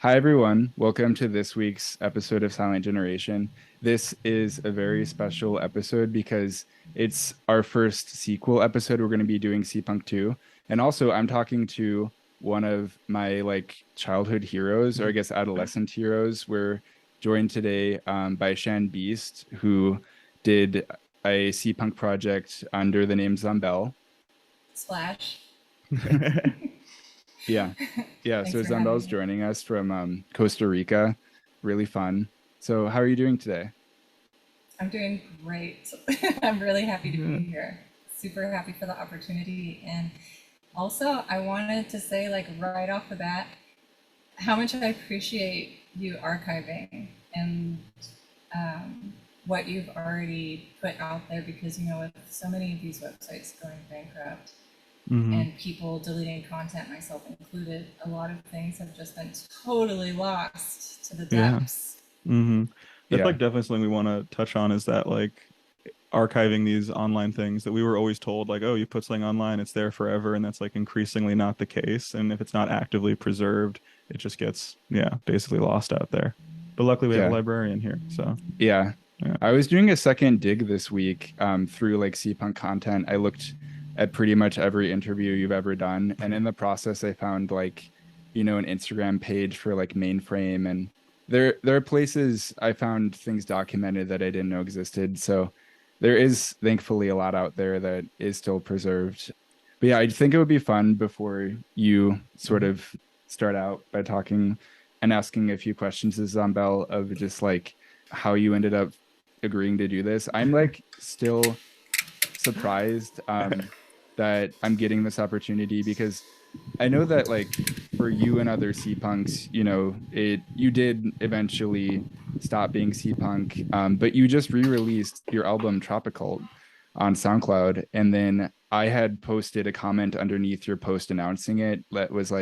Hi, everyone. Welcome to this week's episode of Silent Generation. This is a very special episode because it's our first sequel episode. We're going to be doing Seapunk 2. And also, I'm talking to one of my childhood heroes, or I guess adolescent heroes. We're joined today by Shan, who did a Seapunk project under the name Zombelle. Splash. Yeah. Yeah. Thanks So for having Zombelle's me. joining us from Costa Rica. Really fun. So how are you doing today? I'm doing great. I'm really happy to Yeah. be here. Super happy for the opportunity. And also, I wanted to say, like, right off the bat, how much I appreciate you archiving and what you've already put out there because, with so many of these websites going bankrupt hmm and people deleting content, myself included, a lot of things have just been totally lost to the Yeah. depths. That's Yeah. definitely something we want to touch on is that archiving these online things that we were always told oh, you put something online, it's there forever, and that's increasingly not the case. And if it's not actively preserved, it just gets basically lost out there. But luckily we have a Yeah. librarian here, so Yeah. yeah. I was doing a second dig this week through Seapunk content. I looked at pretty much every interview you've ever done. And in the process, I found an Instagram page for mainframe. And there are places I found things documented that I didn't know existed. So there is thankfully a lot out there that is still preserved. But yeah, I think it would be fun before you sort of start out by talking and asking a few questions to Zombelle of just how you ended up agreeing to do this. I'm still surprised that I'm getting this opportunity because I know that for you and other C punks, you did eventually stop being C punk, but you just re-released your album Tropical on SoundCloud, and then I had posted a comment underneath your post announcing it that was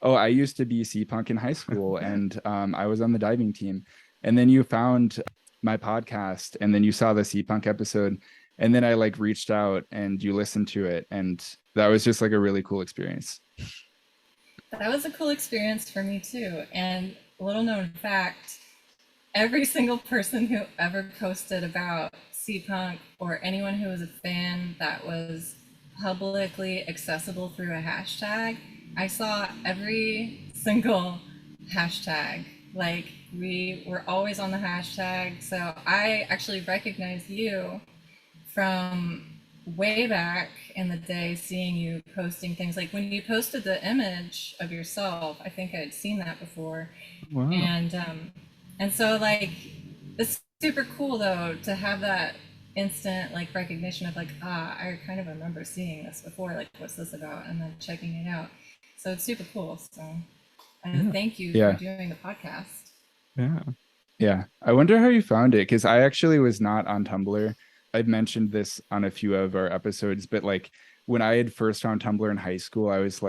"Oh, I used to be C punk in high school, and I was on the diving team." And then you found my podcast, and then you saw the C punk episode, and then I reached out and you listened to it, and that was just a really cool experience. That was a cool experience for me too. And a little known fact, every single person who ever posted about Seapunk or anyone who was a fan that was publicly accessible through a hashtag, I saw every single hashtag. Like, we were always on the hashtag. So I actually recognize you from way back in the day, seeing you posting things like when you posted the image of yourself. I think I'd seen that before. Wow. And so, it's super cool though to have that instant recognition of I kind of remember seeing this before, what's this about, and then checking it out. So it's super cool. So Yeah. thank you for Yeah. doing the podcast. Yeah. Yeah. I wonder how you found it because I actually was not on Tumblr. I've mentioned this on a few of our episodes, but when I had first found Tumblr in high school, I was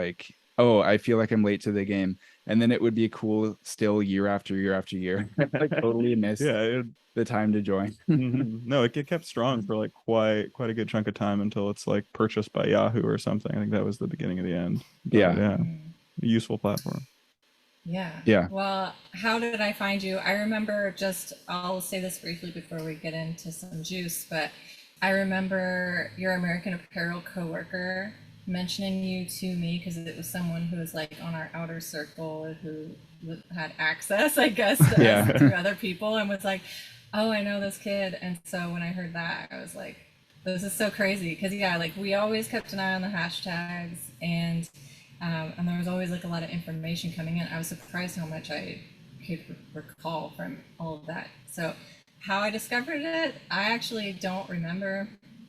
oh, I feel like I'm late to the game. And then it would be cool still year after year after year. I totally missed Yeah. the time to join. No, it kept strong for quite a good chunk of time until it's purchased by Yahoo or something. I think that was the beginning of the end. But Yeah. yeah, a useful platform. Yeah. Yeah. Well, how did I find you? I remember I'll say this briefly before we get into some juice, but I remember your American Apparel coworker mentioning you to me because it was someone who was on our outer circle who had access, I guess, to Yeah. us through other people and was like, oh, I know this kid. And so when I heard that, I was like, this is so crazy. Because, yeah, we always kept an eye on the hashtags and there was always a lot of information coming in. I was surprised how much I could recall from all of that. So how I discovered it, I actually don't remember.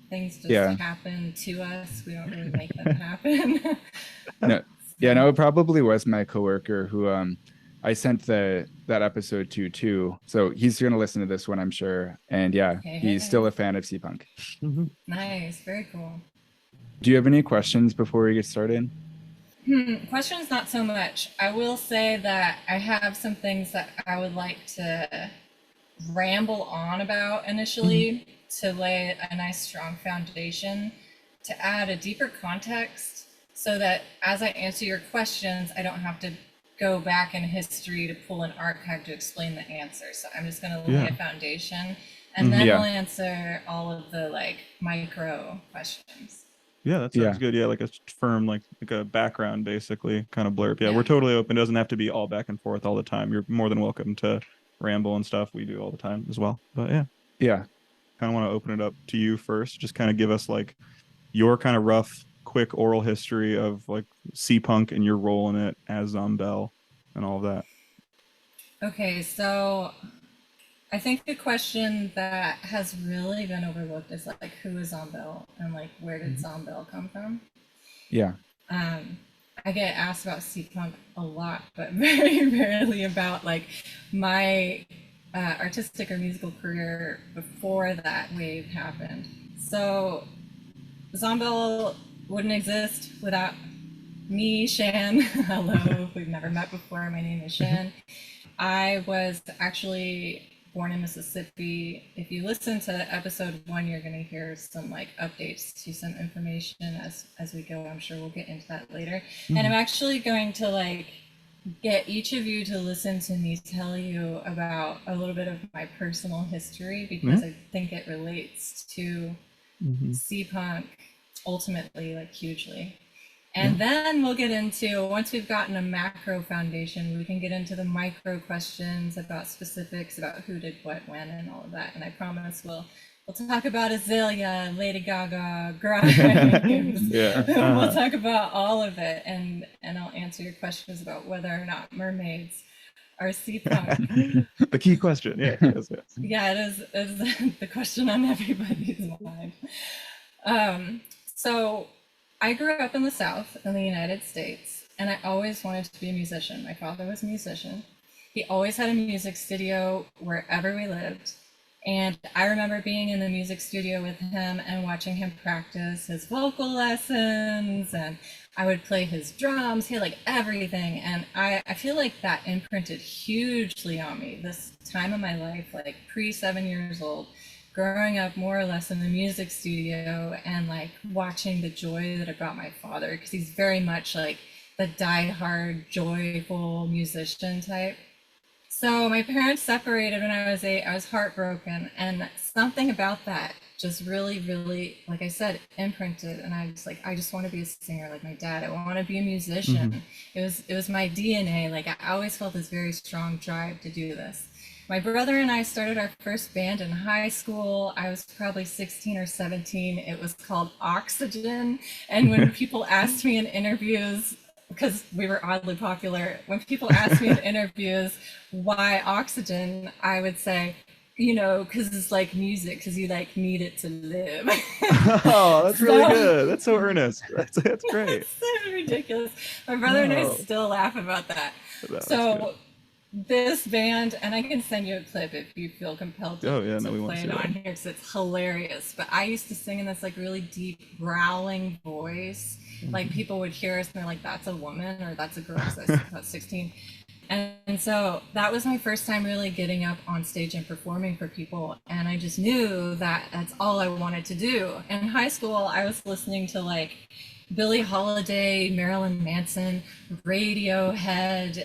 Things just Yeah. happen to us. We don't really make them happen. No. Yeah, no, it probably was my coworker who I sent that episode to too. So he's gonna listen to this one, I'm sure. And yeah, he's still a fan of Seapunk. Nice, very cool. Do you have any questions before we get started? Questions, not so much. I will say that I have some things that I would like to ramble on about initially to lay a nice strong foundation to add a deeper context so that as I answer your questions, I don't have to go back in history to pull an archive to explain the answer. So I'm just going to lay a foundation, and then we'll answer all of the like micro questions. Yeah, that sounds good. Yeah, like a firm, like a background, basically, kind of blurb. Yeah, we're totally open. It doesn't have to be all back and forth all the time. You're more than welcome to ramble and stuff. We do all the time as well. But yeah, kind of want to open it up to you first. Just kind of give us like your kind of rough, quick oral history of like Seapunk and your role in it as Zombelle and all of that. Okay, so I think the question that has really been overlooked is like, who is Zombelle, and like, where did Zombelle come from? Yeah. I get asked about Seapunk a lot, but very rarely about like my artistic or musical career before that wave happened. So Zombelle wouldn't exist without me, Shan. Hello, we've never met before. My name is Shan. I was actually born in Mississippi. If you listen to episode 1, you're going to hear some like updates to some information as we go. I'm sure we'll get into that later. And I'm actually going to like get each of you to listen to me tell you about a little bit of my personal history, because I think it relates to Seapunk ultimately, like hugely. And then we'll get into, once we've gotten a macro foundation, we can get into the micro questions about specifics, about who did what, when, and all of that. And I promise we'll talk about Azalea, Lady Gaga, Grimes. We'll talk about all of it, and I'll answer your questions about whether or not mermaids are Seapunk. The key question. Yeah, Yeah, it is the question on everybody's mind. So I grew up in the South in the United States, and I always wanted to be a musician. My father was a musician. He always had a music studio wherever we lived. And I remember being in the music studio with him and watching him practice his vocal lessons, and I would play his drums. He had like everything. And I feel like that imprinted hugely on me this time of my life, like pre 7 years old, growing up more or less in the music studio and like watching the joy that it brought my father, because he's very much like the diehard, joyful musician type. So my parents separated when I was 8. I was heartbroken, and something about that just really, really, like I said, imprinted. And I was like, I just want to be a singer like my dad. I want to be a musician. It was my DNA. Like I always felt this very strong drive to do this. My brother and I started our first band in high school. I was probably 16 or 17. It was called Oxygen. And when people asked me in interviews, because we were oddly popular, when people asked me in interviews why Oxygen, I would say, you know, because it's like music, because you like need it to live. Oh, that's really good. That's so earnest. That's great. It's so ridiculous. My brother and I still laugh about that. So this band, and I can send you a clip if you feel compelled to, play it on here, because it's hilarious. But I used to sing in this like really deep growling voice. Like people would hear us and they're like, that's a woman or that's a girl. So I was about 16. And so that was my first time really getting up on stage and performing for people. And I just knew that that's all I wanted to do. In high school, I was listening to like Billie Holiday, Marilyn Manson, Radiohead,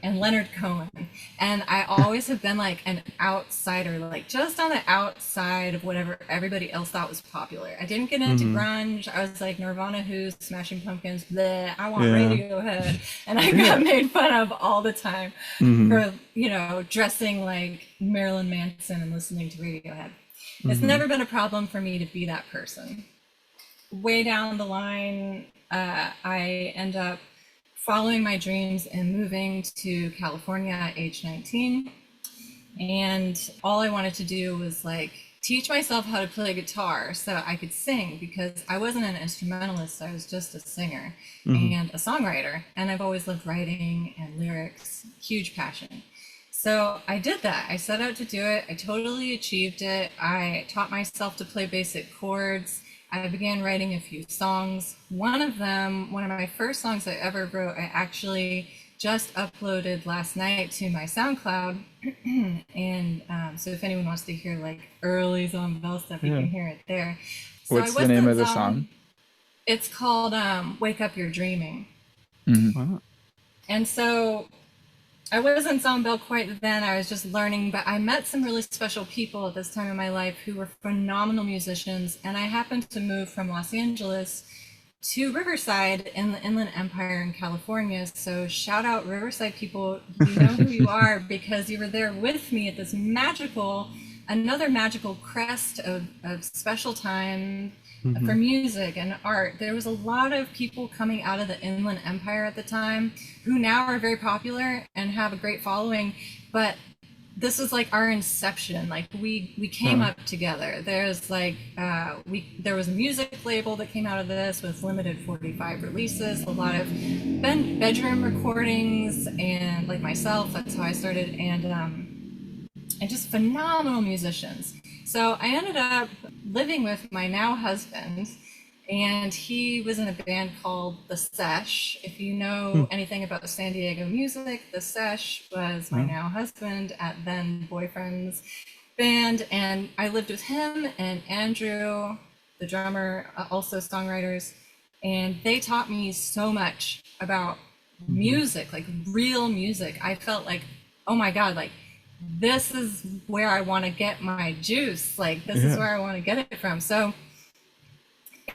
and Leonard Cohen. And I always have been like an outsider, like just on the outside of whatever everybody else thought was popular. I didn't get into grunge. I was like Nirvana, Who, Smashing Pumpkins, bleh, I want Radiohead. And I got made fun of all the time for, you know, dressing like Marilyn Manson and listening to Radiohead. It's never been a problem for me to be that person. Way down the line, I end up following my dreams and moving to California at age 19. And all I wanted to do was like teach myself how to play guitar so I could sing, because I wasn't an instrumentalist. I was just a singer and a songwriter. And I've always loved writing and lyrics, huge passion. So I did that. I set out to do it. I totally achieved it. I taught myself to play basic chords. I began writing a few songs. One of my first songs I ever wrote, I actually just uploaded last night to my SoundCloud. And so if anyone wants to hear like early Zombelle stuff, you can hear it there. So what's the name of the song? It's called Wake Up You're Dreaming. Wow. And so I wasn't Zombelle quite then, I was just learning, but I met some really special people at this time in my life who were phenomenal musicians. And I happened to move from Los Angeles to Riverside in the Inland Empire in California. So shout out Riverside people, you know who you are because you were there with me at this another magical crest of special time for music and art. There was a lot of people coming out of the Inland Empire at the time who now are very popular and have a great following, but this is like our inception. Like we came up together. There's like there was a music label that came out of this with limited 45 releases, a lot of bedroom recordings, and like myself, that's how I started, and just phenomenal musicians. So I ended up living with my now husband, and he was in a band called The Sesh. If you know anything about San Diego music, The Sesh was my now husband at then boyfriend's band, and I lived with him and Andrew, the drummer, also songwriters, and they taught me so much about music, like real music. I felt like, oh my God, like this is where I want to get my juice. Like this is where I want to get it from. So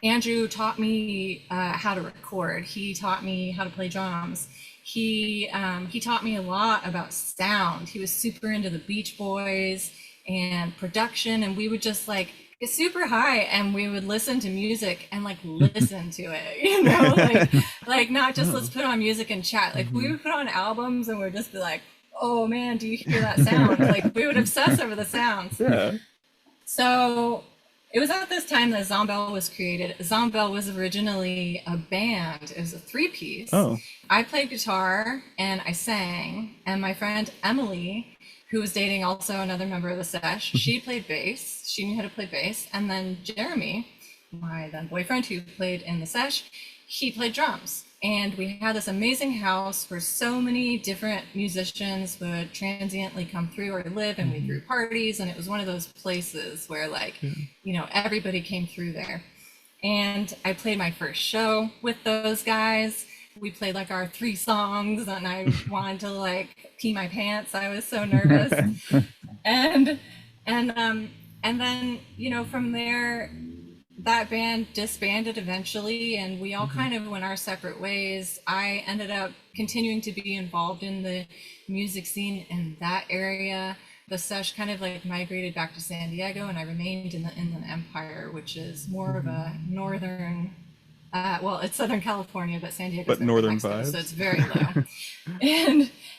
Andrew taught me how to record. He taught me how to play drums. He taught me a lot about sound. He was super into the Beach Boys and production, and we would just like get super high and we would listen to music and like listen to it, you know, like not just let's put on music and chat. Like we would put on albums and we'd just be like, oh man, do you hear that sound? Like we would obsess over the sounds. Yeah. So it was at this time that Zombelle was created. Zombelle was originally a band. It was a three-piece. Oh. I played guitar and I sang, and my friend Emily, who was dating also another member of the Sesh, she played bass. She knew how to play bass. And then Jeremy, my then boyfriend who played in the Sesh, he played drums. And we had this amazing house where so many different musicians would transiently come through or live, and we threw parties, and it was one of those places where like, you know, everybody came through there. And I played my first show with those guys. We played like our 3 songs, and I wanted to like pee my pants. I was so nervous. and then, you know, from there, that band disbanded eventually, and we all kind of went our separate ways. I ended up continuing to be involved in the music scene in that area. The Sesh kind of like migrated back to San Diego, and I remained in the Inland Empire, which is more of a northern, well, it's Southern California, but San Diego, but northern Mexico, vibes. so it's very low.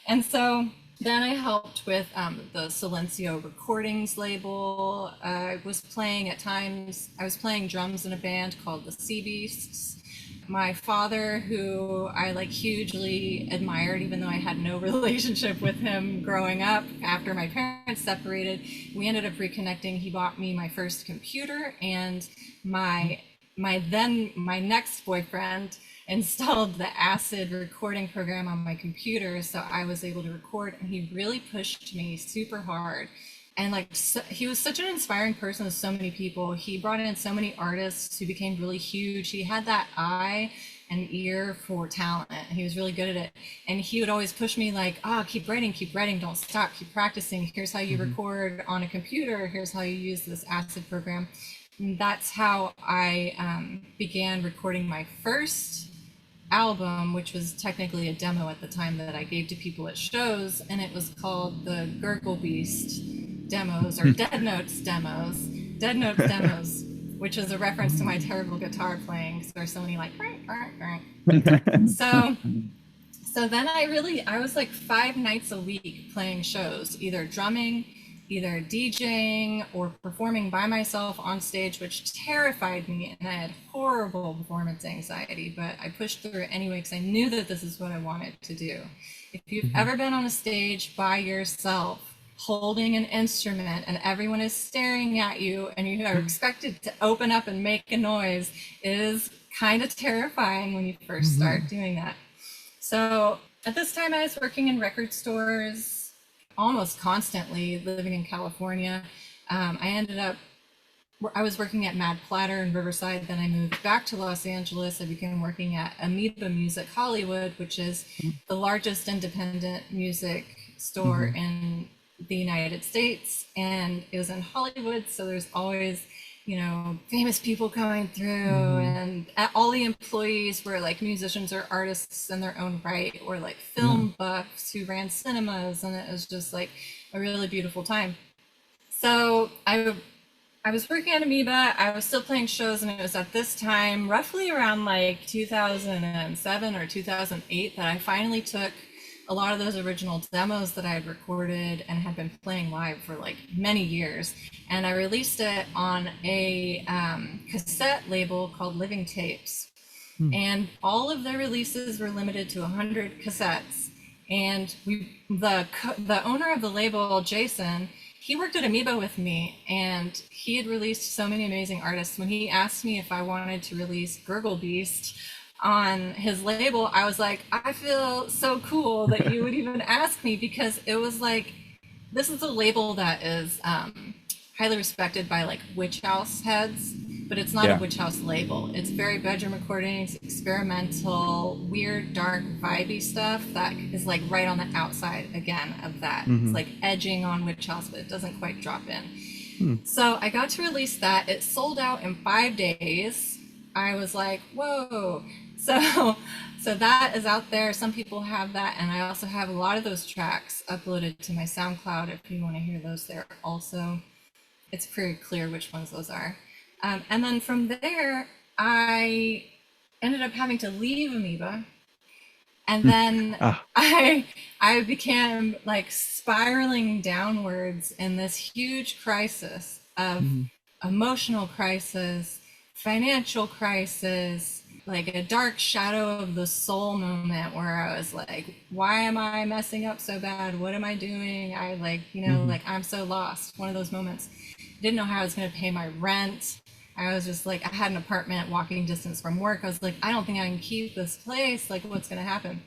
and so then I helped with the Silencio Recordings label. I was playing at times, I was playing drums in a band called the Sea Beasts. My father, who I like hugely admired, even though I had no relationship with him growing up, after my parents separated, we ended up reconnecting. He bought me my first computer, and my next boyfriend installed the Acid recording program on my computer, so I was able to record, and he really pushed me super hard. And like, so, he was such an inspiring person to so many people. He brought in so many artists who became really huge. He had that eye and ear for talent. He was really good at it. And he would always push me like, keep writing, don't stop, keep practicing. Here's how you record on a computer. Here's how you use this Acid program. And that's how I began recording my first album, which was technically a demo at the time that I gave to people at shows, and it was called the Gurgle Beast demos, or Dead Notes demos, which is a reference to my terrible guitar playing, because there's so many like so then I was like 5 nights a week playing shows, either drumming, either DJing, or performing by myself on stage, which terrified me, and I had horrible performance anxiety, but I pushed through it anyway because I knew that this is what I wanted to do. If you've ever been on a stage by yourself, holding an instrument, and everyone is staring at you, and you are expected to open up and make a noise, it is kind of terrifying when you first start doing that. So at this time, I was working in record stores almost constantly, living in California. I ended up I was working at Mad Platter in Riverside. Then I moved back to Los Angeles. I began working at Amoeba Music Hollywood, which is the largest independent music store in the United States. And it was in Hollywood, so there's always, you know, famous people coming through, and all the employees were like musicians or artists in their own right, or like film buffs who ran cinemas, and it was just like a really beautiful time. So I was working at Amoeba. I was still playing shows, and it was at this time, roughly around like 2007 or 2008, that I finally took a lot of those original demos that I had recorded and had been playing live for like many years, and I released it on a cassette label called Living Tapes. And all of their releases were limited to 100 cassettes. And the owner of the label, Jason, he worked at Amoeba with me, and he had released so many amazing artists. When he asked me if I wanted to release Gurgle Beast on his label, I was like, I feel so cool that you would even ask me, because it was like, this is a label that is highly respected by like witch house heads, but it's not a witch house label. It's very bedroom recordings, experimental, weird, dark, vibey stuff that is like right on the outside again of that. It's like edging on witch house, but it doesn't quite drop in. So I got to release that. It sold out in 5 days. I was like, whoa. So that is out there. Some people have that, and I also have a lot of those tracks uploaded to my SoundCloud if you want to hear those there also. It's pretty clear which ones those are. And then from there, I ended up having to leave Amoeba. And then I became like spiraling downwards in this huge crisis of emotional crisis, financial crisis, like a dark shadow of the soul moment where I was like, why am I messing up so bad? What am I doing? I like, you know, like I'm so lost. One of those moments. Didn't know how I was going to pay my rent. I was just like, I had an apartment walking distance from work. I was like, I don't think I can keep this place. Like, what's going to happen?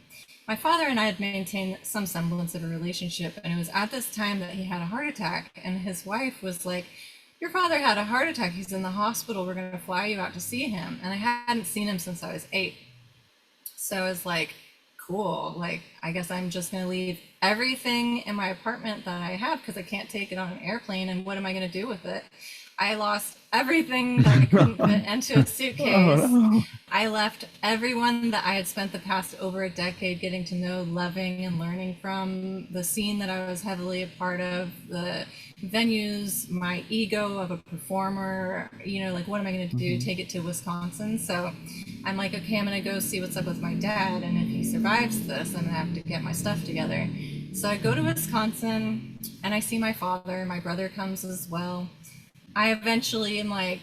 My father and I had maintained some semblance of a relationship, and it was at this time that he had a heart attack, and his wife was like, your father had a heart attack. He's in the hospital. We're going to fly you out to see him. And I hadn't seen him since I was 8. So I was like, cool. Like, I guess I'm just going to leave everything in my apartment that I have because I can't take it on an airplane. And what am I going to do with it? I lost everything that I couldn't fit into a suitcase. I left everyone that I had spent the past over a decade getting to know, loving, and learning from, the scene that I was heavily a part of, the venues, my ego of a performer, you know, like, what am I going to do? Take it to Wisconsin? So I'm like, okay, I'm going to go see what's up with my dad. And if he survives this, I'm going to have to get my stuff together. So I go to Wisconsin and I see my father. My brother comes as well. I eventually am like,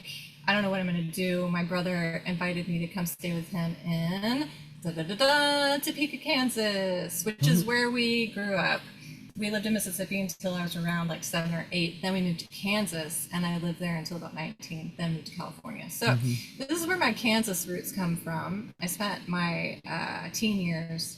I don't know what I'm going to do. My brother invited me to come stay with him in Topeka, Kansas, which is where we grew up. We lived in Mississippi until I was around like 7 or 8. Then we moved to Kansas, and I lived there until about 19, then moved to California. So this is where my Kansas roots come from. I spent my teen years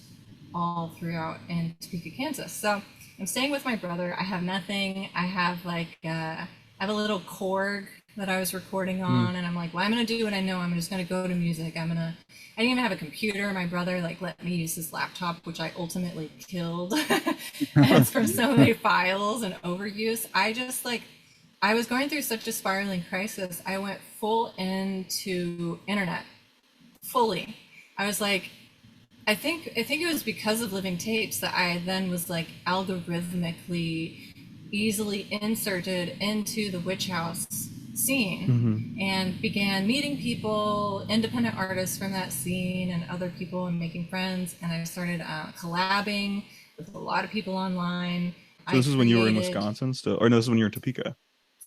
all throughout in Topeka, Kansas. So I'm staying with my brother. I have nothing. I have like... I have a little Korg that I was recording on, and I'm like, well, I'm gonna do what I know. I'm just gonna go to music. I didn't even have a computer. My brother like let me use his laptop, which I ultimately killed. It's from so many files and overuse. I was going through such a spiraling crisis. I went full into internet, fully. I was like, I think it was because of Living Tapes that I then was like algorithmically easily inserted into the witch house scene and began meeting people, independent artists from that scene and other people, and making friends. And I started collabing with a lot of people online. So this is when you were in Wisconsin still, or no, this is when you were in Topeka.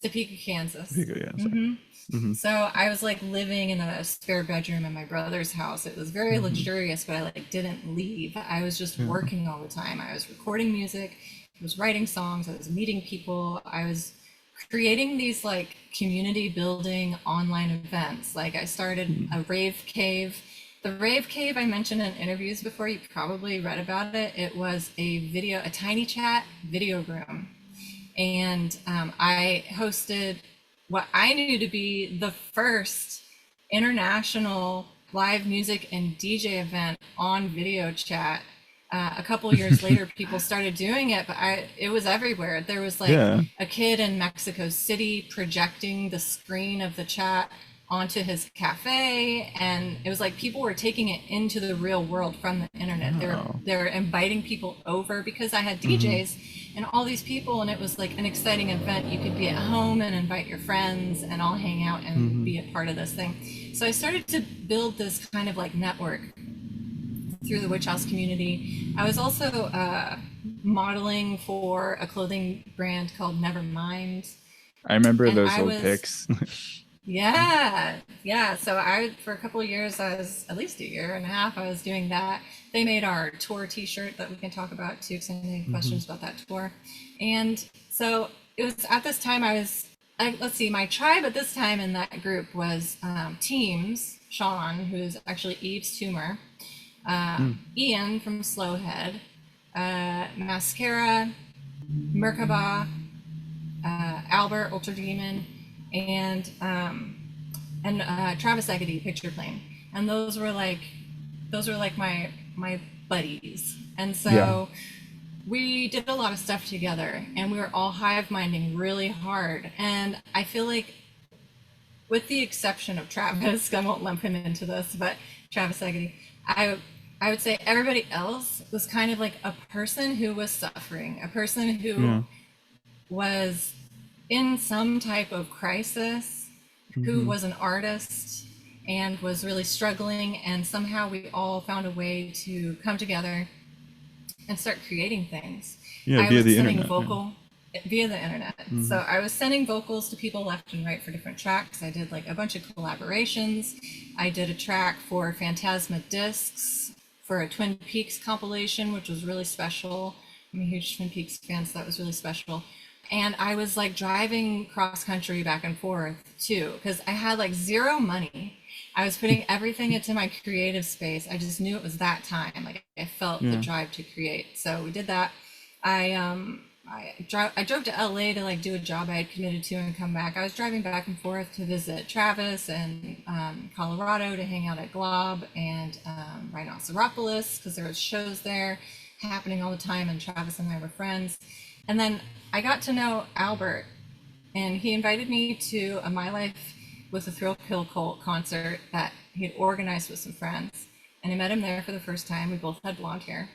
Topeka, Kansas. Topeka, yeah. So I was like living in a spare bedroom in my brother's house. It was very luxurious, but I like didn't leave. I was just working all the time. I was recording music. I was writing songs, I was meeting people, I was creating these like community building online events. Like I started a rave cave. The rave cave I mentioned in interviews before, you probably read about it. It was a tiny chat video room. And I hosted what I knew to be the first international live music and DJ event on video chat. A couple years later, people started doing it, but it was everywhere. There was like Yeah. a kid in Mexico City projecting the screen of the chat onto his cafe, and it was like people were taking it into the real world from the internet. Wow. They were inviting people over because I had DJs and all these people, and it was like an exciting event. You could be at home and invite your friends and all hang out and be a part of this thing. So I started to build this kind of like network through the witch house community. I was also modeling for a clothing brand called Nevermind. I remember And those I old was- pics. Yeah. So for a couple of years, I was at least a year and a half, I was doing that. They made our tour t-shirt that we can talk about too, because I have questions about that tour. And so it was at this time let's see, my tribe at this time in that group was Teams, Shan, who's actually Eve's tumor, Ian from Slowhead, Mascara, Merkaba, Albert, Ultra Demon, and Travis Egedy, Picture Plane, and those were like my buddies, and so we did a lot of stuff together, and we were all hive minding really hard. And I feel like, with the exception of Travis, I won't lump him into this, but Travis Egedy, I would say everybody else was kind of like a person who was suffering, a person who was in some type of crisis, who was an artist and was really struggling, and somehow we all found a way to come together and start creating things. Yeah, I via was the sending internet. via the internet. So I was sending vocals to people left and right for different tracks. I did like a bunch of collaborations. I did a track for Phantasma Discs for a Twin Peaks compilation, which was really special. I'm a huge Twin Peaks fan, so that was really special. And I was like driving cross country back and forth too, because I had like zero money. I was putting everything into my creative space. I just knew it was that time. Like I felt the drive to create. So we did that. I drove to LA to like do a job I had committed to and come back. I was driving back and forth to visit Travis and Colorado to hang out at Glob and Rhinoceropolis, because there was shows there happening all the time, and Travis and I were friends. And then I got to know Albert, and he invited me to a My Life with a Thrill Kill Cult concert that he had organized with some friends. And I met him there for the first time. We both had blonde hair.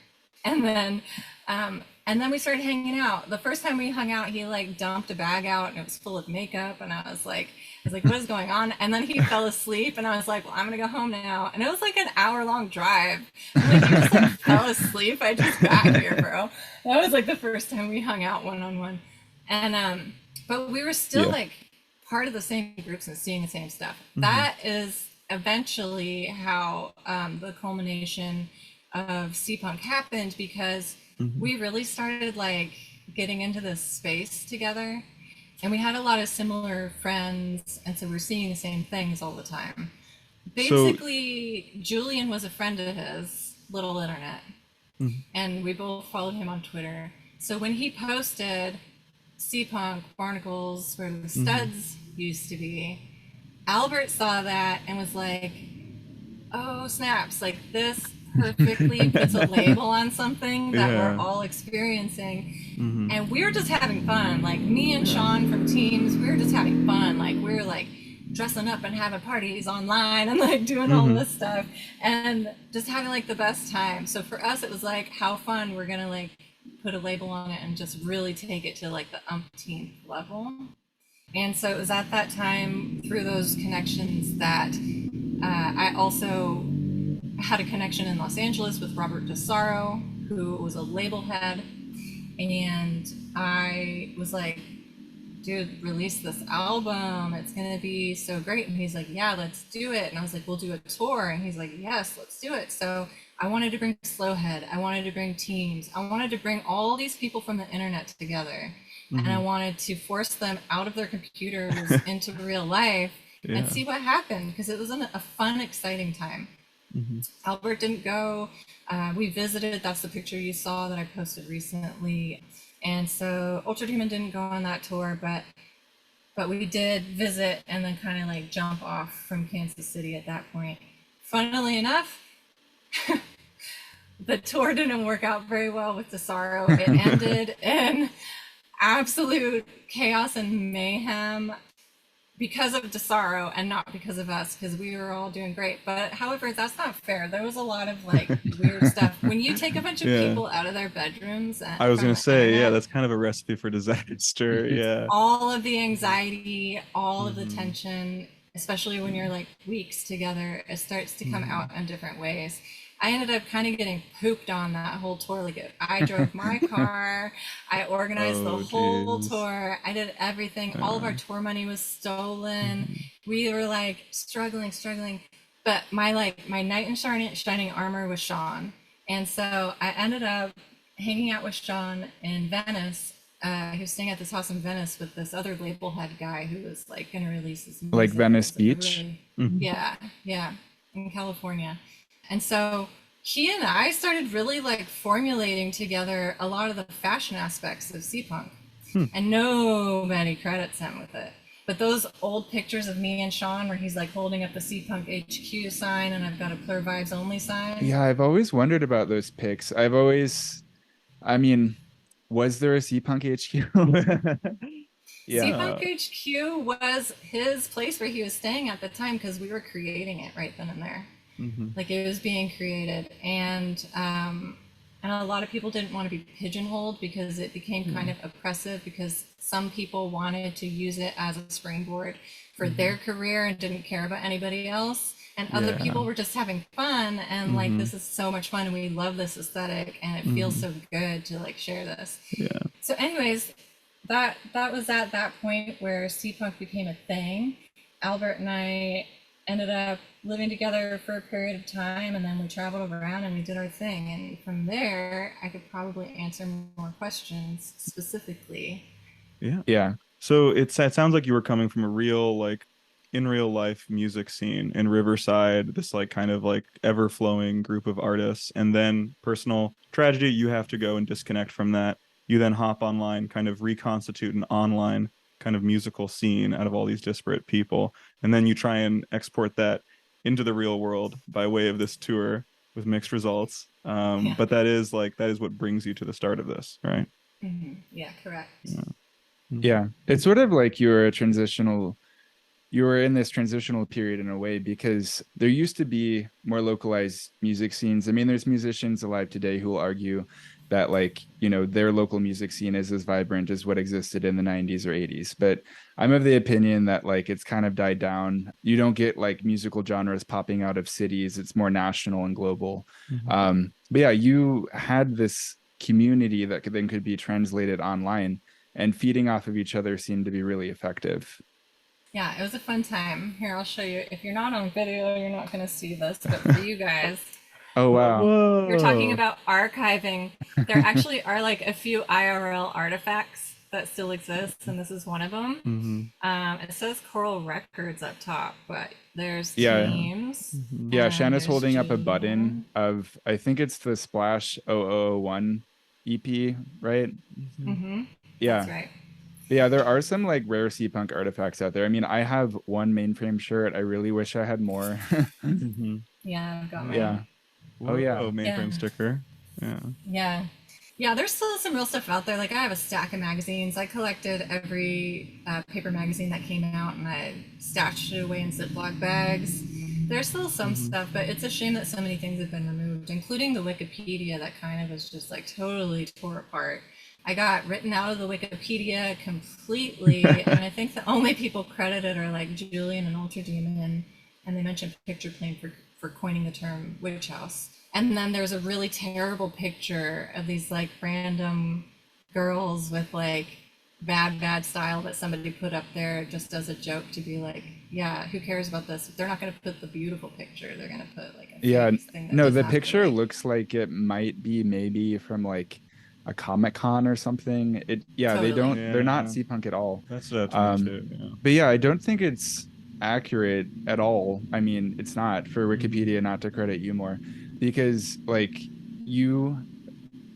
And then we started hanging out. The first time we hung out, he like dumped a bag out and it was full of makeup. And I was like, what is going on? And then he fell asleep, and I was like, well, I'm gonna go home now. And it was like an hour-long drive. I'm like, you just like fell asleep? I just got here, bro. That was like the first time we hung out one-on-one. And but we were still like part of the same groups and seeing the same stuff. That is eventually how the culmination of Seapunk happened, because we really started like getting into this space together, and we had a lot of similar friends, and so we're seeing the same things all the time. Basically, Julian was a friend of his, Little Internet, and we both followed him on Twitter. So when he posted Seapunk Barnacles, where the studs used to be, Albert saw that and was like, oh snaps, like this perfectly puts a label on something that we're all experiencing. And we were just having fun. Like me and Shan from Teams, we were just having fun. Like we were like dressing up and having parties online and like doing all this stuff and just having like the best time. So for us, it was like, how fun, we're gonna like put a label on it and just really take it to like the umpteenth level. And so it was at that time, through those connections, that I also had a connection in Los Angeles with Robert DeSaro, who was a label head. And I was like, dude, release this album. It's going to be so great. And he's like, yeah, let's do it. And I was like, we'll do a tour. And he's like, yes, let's do it. So I wanted to bring Slowhead. I wanted to bring Teams. I wanted to bring all these people from the internet together. And I wanted to force them out of their computers into real life and see what happened, because it was a fun, exciting time. Albert didn't go. We visited. That's the picture you saw that I posted recently. And so Ultra Demon didn't go on that tour, but but we did visit and then kind of like jump off from Kansas City at that point. Funnily enough, the tour didn't work out very well with Desaro. It ended in absolute chaos and mayhem because of Desaro and not because of us, because we were all doing great. But however, that's not fair. There was a lot of like weird stuff. When you take a bunch of people out of their bedrooms, and I was going to say, internet, that's kind of a recipe for disaster. Yeah. all of the anxiety, all of the tension, especially when you're like weeks together, it starts to come out in different ways. I ended up kind of getting pooped on that whole tour. Like I drove my car, I organized the whole tour, I did everything. All of our tour money was stolen. We were like struggling. But my knight in shining armor was Shan. And so I ended up hanging out with Shan in Venice. He was staying at this house in Venice with this other label head guy who was like going to release his music. Like Venice Beach? Yeah, in California. And so he and I started really like formulating together a lot of the fashion aspects of Seapunk. And nobody credits him with it. But those old pictures of me and Shan where he's like holding up the Seapunk HQ sign and I've got a Clear Vibes Only sign. Yeah, I've always wondered about those pics. I mean, was there a Seapunk HQ? Yeah. Seapunk HQ was his place where he was staying at the time because we were creating it right then and there. Like it was being created, and a lot of people didn't want to be pigeonholed because it became kind of oppressive, because some people wanted to use it as a springboard for their career and didn't care about anybody else, and other people were just having fun and like, this is so much fun and we love this aesthetic and it feels so good to like share this. So anyways, that was at that point where Seapunk became a thing. Albert and I ended up living together for a period of time, and then we traveled around and we did our thing. And from there, I could probably answer more questions specifically. Yeah. So it sounds like you were coming from a real, like, in real life music scene in Riverside, this like kind of like ever flowing group of artists, and then personal tragedy, you have to go and disconnect from that. You then hop online, kind of reconstitute an online kind of musical scene out of all these disparate people, and then you try and export that into the real world by way of this tour with mixed results. But that is what brings you to the start of this, right? Yeah, correct. Yeah, it's sort of like you were in this transitional period in a way, because there used to be more localized music scenes. I mean, there's musicians alive today who will argue that, like, you know, their local music scene is as vibrant as what existed in the 90s or 80s. But I'm of the opinion that like it's kind of died down. You don't get like musical genres popping out of cities. It's more national and global. But yeah, you had this community that then could be translated online, and feeding off of each other seemed to be really effective. Yeah, it was a fun time. Here, I'll show you. If you're not on video, you're not going to see this, but for you guys. Oh, wow. Whoa. You're talking about archiving. There actually are like a few IRL artifacts that still exist, and this is one of them. It says Coral Records up top, but there's teams. Yeah, Shan is holding up a button of, I think it's the Splash 0001 EP, right? Yeah. That's right. Yeah, there are some like rare Seapunk artifacts out there. I mean, I have one mainframe shirt. I really wish I had more. Yeah, I've got mine. Yeah. Oh yeah. Mainframe sticker. Yeah, there's still some real stuff out there. Like I have a stack of magazines. I collected every paper magazine that came out and I stashed it away in Ziploc bags. There's still some stuff, but it's a shame that so many things have been removed, including the Wikipedia that kind of was just like totally tore apart. I got written out of the Wikipedia completely, and I think the only people credited are like Julian and Ultra Demon, and they mentioned Picture Plane for coining the term witch house. And then there's a really terrible picture of these like random girls with like bad style that somebody put up there just as a joke to be like, yeah, who cares about this? They're not going to put the beautiful picture. They're going to put like a thing that no, the picture looks like it might be maybe from like a Comic-Con or something. Totally. They're not Seapunk at all. That's what I too. Yeah. But yeah, I don't think it's accurate at all. I mean, it's not for Wikipedia not to credit you more, because like you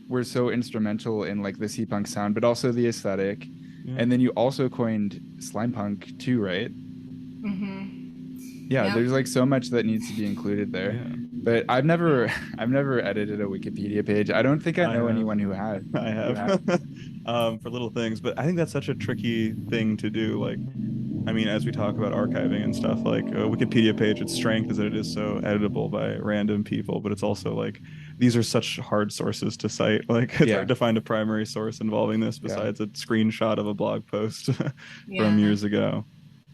were so instrumental in like the Seapunk sound, but also the aesthetic. Yeah. And then you also coined slime punk too, right? Yeah, Yep. there's like so much that needs to be included there. Yeah. But I've never I've never edited a Wikipedia page. I don't think I I know have. anyone who had. I Who have. had. For little things, but I think that's such a tricky thing to do. Like, I mean, as we talk about archiving and stuff, like a Wikipedia page, its strength is that it is so editable by random people, but it's also like these are such hard sources to cite. Like, it's Yeah. hard to find a primary source involving this Yeah. besides a screenshot of a blog post from Yeah. years ago.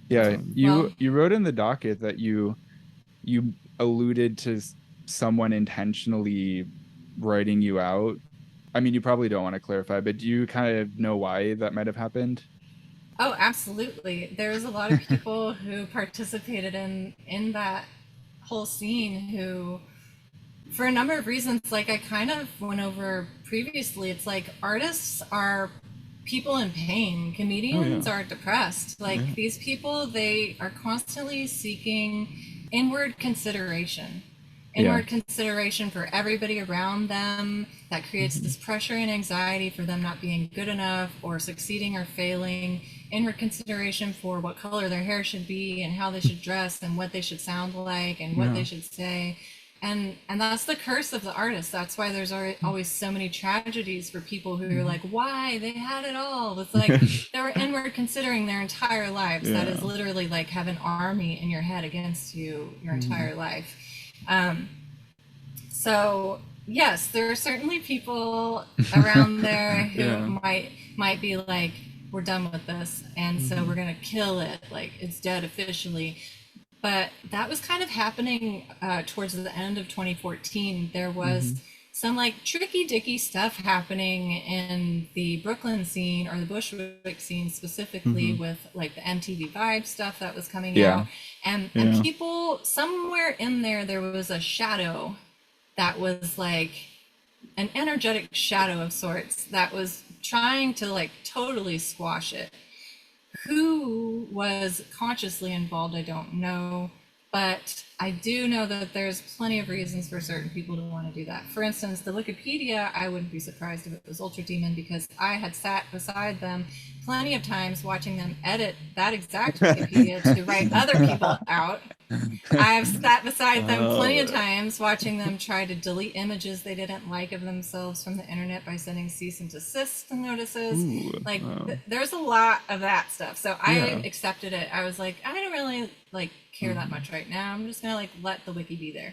Yeah. Well, You wrote in the docket that you alluded to someone intentionally writing you out. I mean, you probably don't want to clarify, but do you kind of know why that might have happened? oh, absolutely. There's a lot of people who participated in that whole scene who, for a number of reasons, like I kind of went over previously, it's like artists are people in pain. Oh Comedians yeah. are depressed. Like Yeah. these people, they are constantly seeking inward consideration. Yeah. Inward consideration for everybody around them that creates Mhm. this pressure and anxiety for them not being good enough or succeeding or failing. Inward consideration for what color their hair should be and how they should dress and what they should sound like and what Yeah. they should say. And that's the curse of the artist. That's why there's always so many tragedies for people who are like, why they had it all. It's like they were inward considering their entire lives. That is Yeah. literally like have an army in your head against you your entire life. So yes, there are certainly people around there who Yeah. might be like, we're done with this, and so we're gonna kill it, like it's dead officially. But that was kind of happening towards the end of 2014. There was some like tricky dicky stuff happening in the Brooklyn scene or the Bushwick scene specifically with like the MTV Vibe stuff that was coming Yeah. out. And Yeah. people somewhere in there was a shadow that was like an energetic shadow of sorts that was trying to like totally squash it. Who was consciously involved, I don't know, but I do know that there's plenty of reasons for certain people to want to do that. For instance, the Wikipedia, I wouldn't be surprised if it was Ultra Demon because I had sat beside them plenty of times watching them edit that exact Wikipedia to write other people out. I've sat beside them plenty of times watching them try to delete images they didn't like of themselves from the internet by sending cease and desist notices. Ooh, Like wow. there's a lot of that stuff. So I Yeah. accepted it. I was like, I don't really like care that much right now. I'm just gonna like let the wiki be there.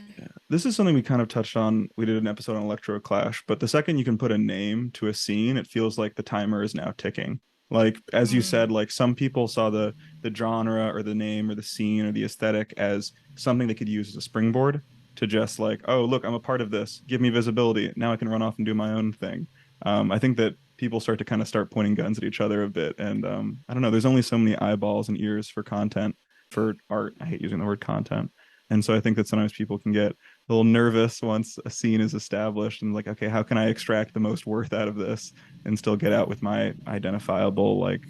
This is something we kind of touched on. We did an episode on Electro Clash, but the second you can put a name to a scene, it feels like the timer is now ticking. Like as you said, like some people saw the genre or the name or the scene or the aesthetic as something they could use as a springboard to just like, oh, look, I'm a part of this. Give me visibility. Now I can run off and do my own thing. I think that people start to kind of start pointing guns at each other a bit. And I don't know, there's only so many eyeballs and ears for content, for art. I hate using the word content. And so I think that sometimes people can get a little nervous once a scene is established and like, okay, how can I extract the most worth out of this and still get out with my identifiable, like,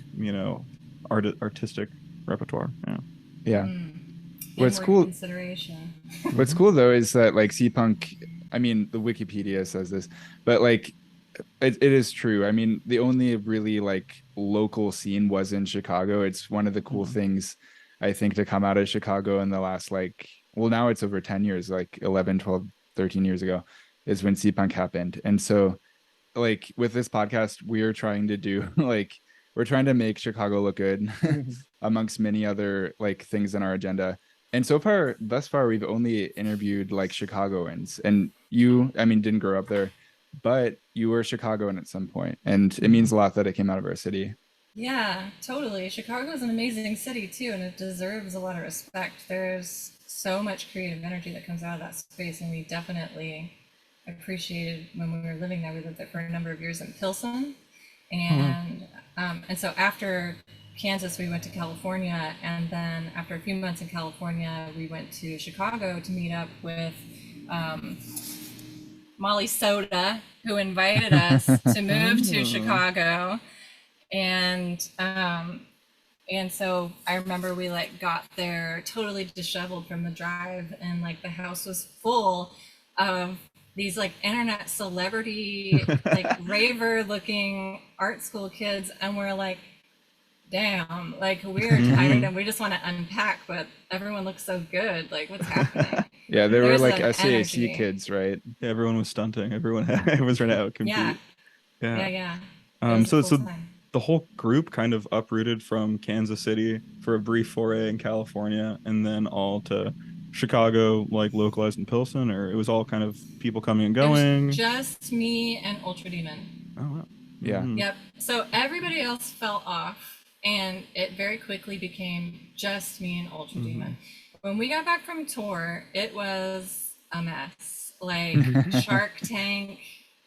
artistic repertoire. Yeah. Yeah. What's Inward cool consideration. What's cool though is that like Seapunk, I mean, the Wikipedia says this, but like it is true. I mean, the only really like local scene was in Chicago. It's one of the cool things I think to come out of Chicago in the last like, well, now it's over 10 years, like 11, 12, 13 years ago is when Seapunk happened. And so like with this podcast, we're trying to do like, we're trying to make Chicago look good amongst many other like things in our agenda. And so far, thus far, we've only interviewed like Chicagoans. And you, I mean, didn't grow up there, but you were Chicagoan at some point, and it means a lot that it came out of our city. Yeah, totally. Chicago is an amazing city too, and it deserves a lot of respect. There's so much creative energy that comes out of that space, and we definitely appreciated when we were living there. We lived there for a number of years in Pilsen, and so after Kansas, we went to California, and then after a few months in California, we went to Chicago to meet up with Molly Soda, who invited us to move to Chicago, and so I remember we like got there totally disheveled from the drive, and like the house was full of these like internet celebrity like raver looking art school kids, and we're like, damn, like we're tired and we just want to unpack, but everyone looks so good. Like, what's happening? Yeah, they were There's like an SAAC energy. kids, right? Yeah, everyone was stunting. Everyone was trying to Yeah, outcompete. Yeah. yeah. It was a So cool so time. the whole group kind of uprooted from Kansas City for a brief foray in California, and then all to Chicago, like localized in Pilsen, or it was all kind of people coming and It was going. just me and Ultra Demon. Oh wow. Yeah. Hmm. Yep. So everybody else fell off, and it very quickly became just me and Ultra Hmm. Demon. When we got back from tour, it was a mess. Like Shark Tank,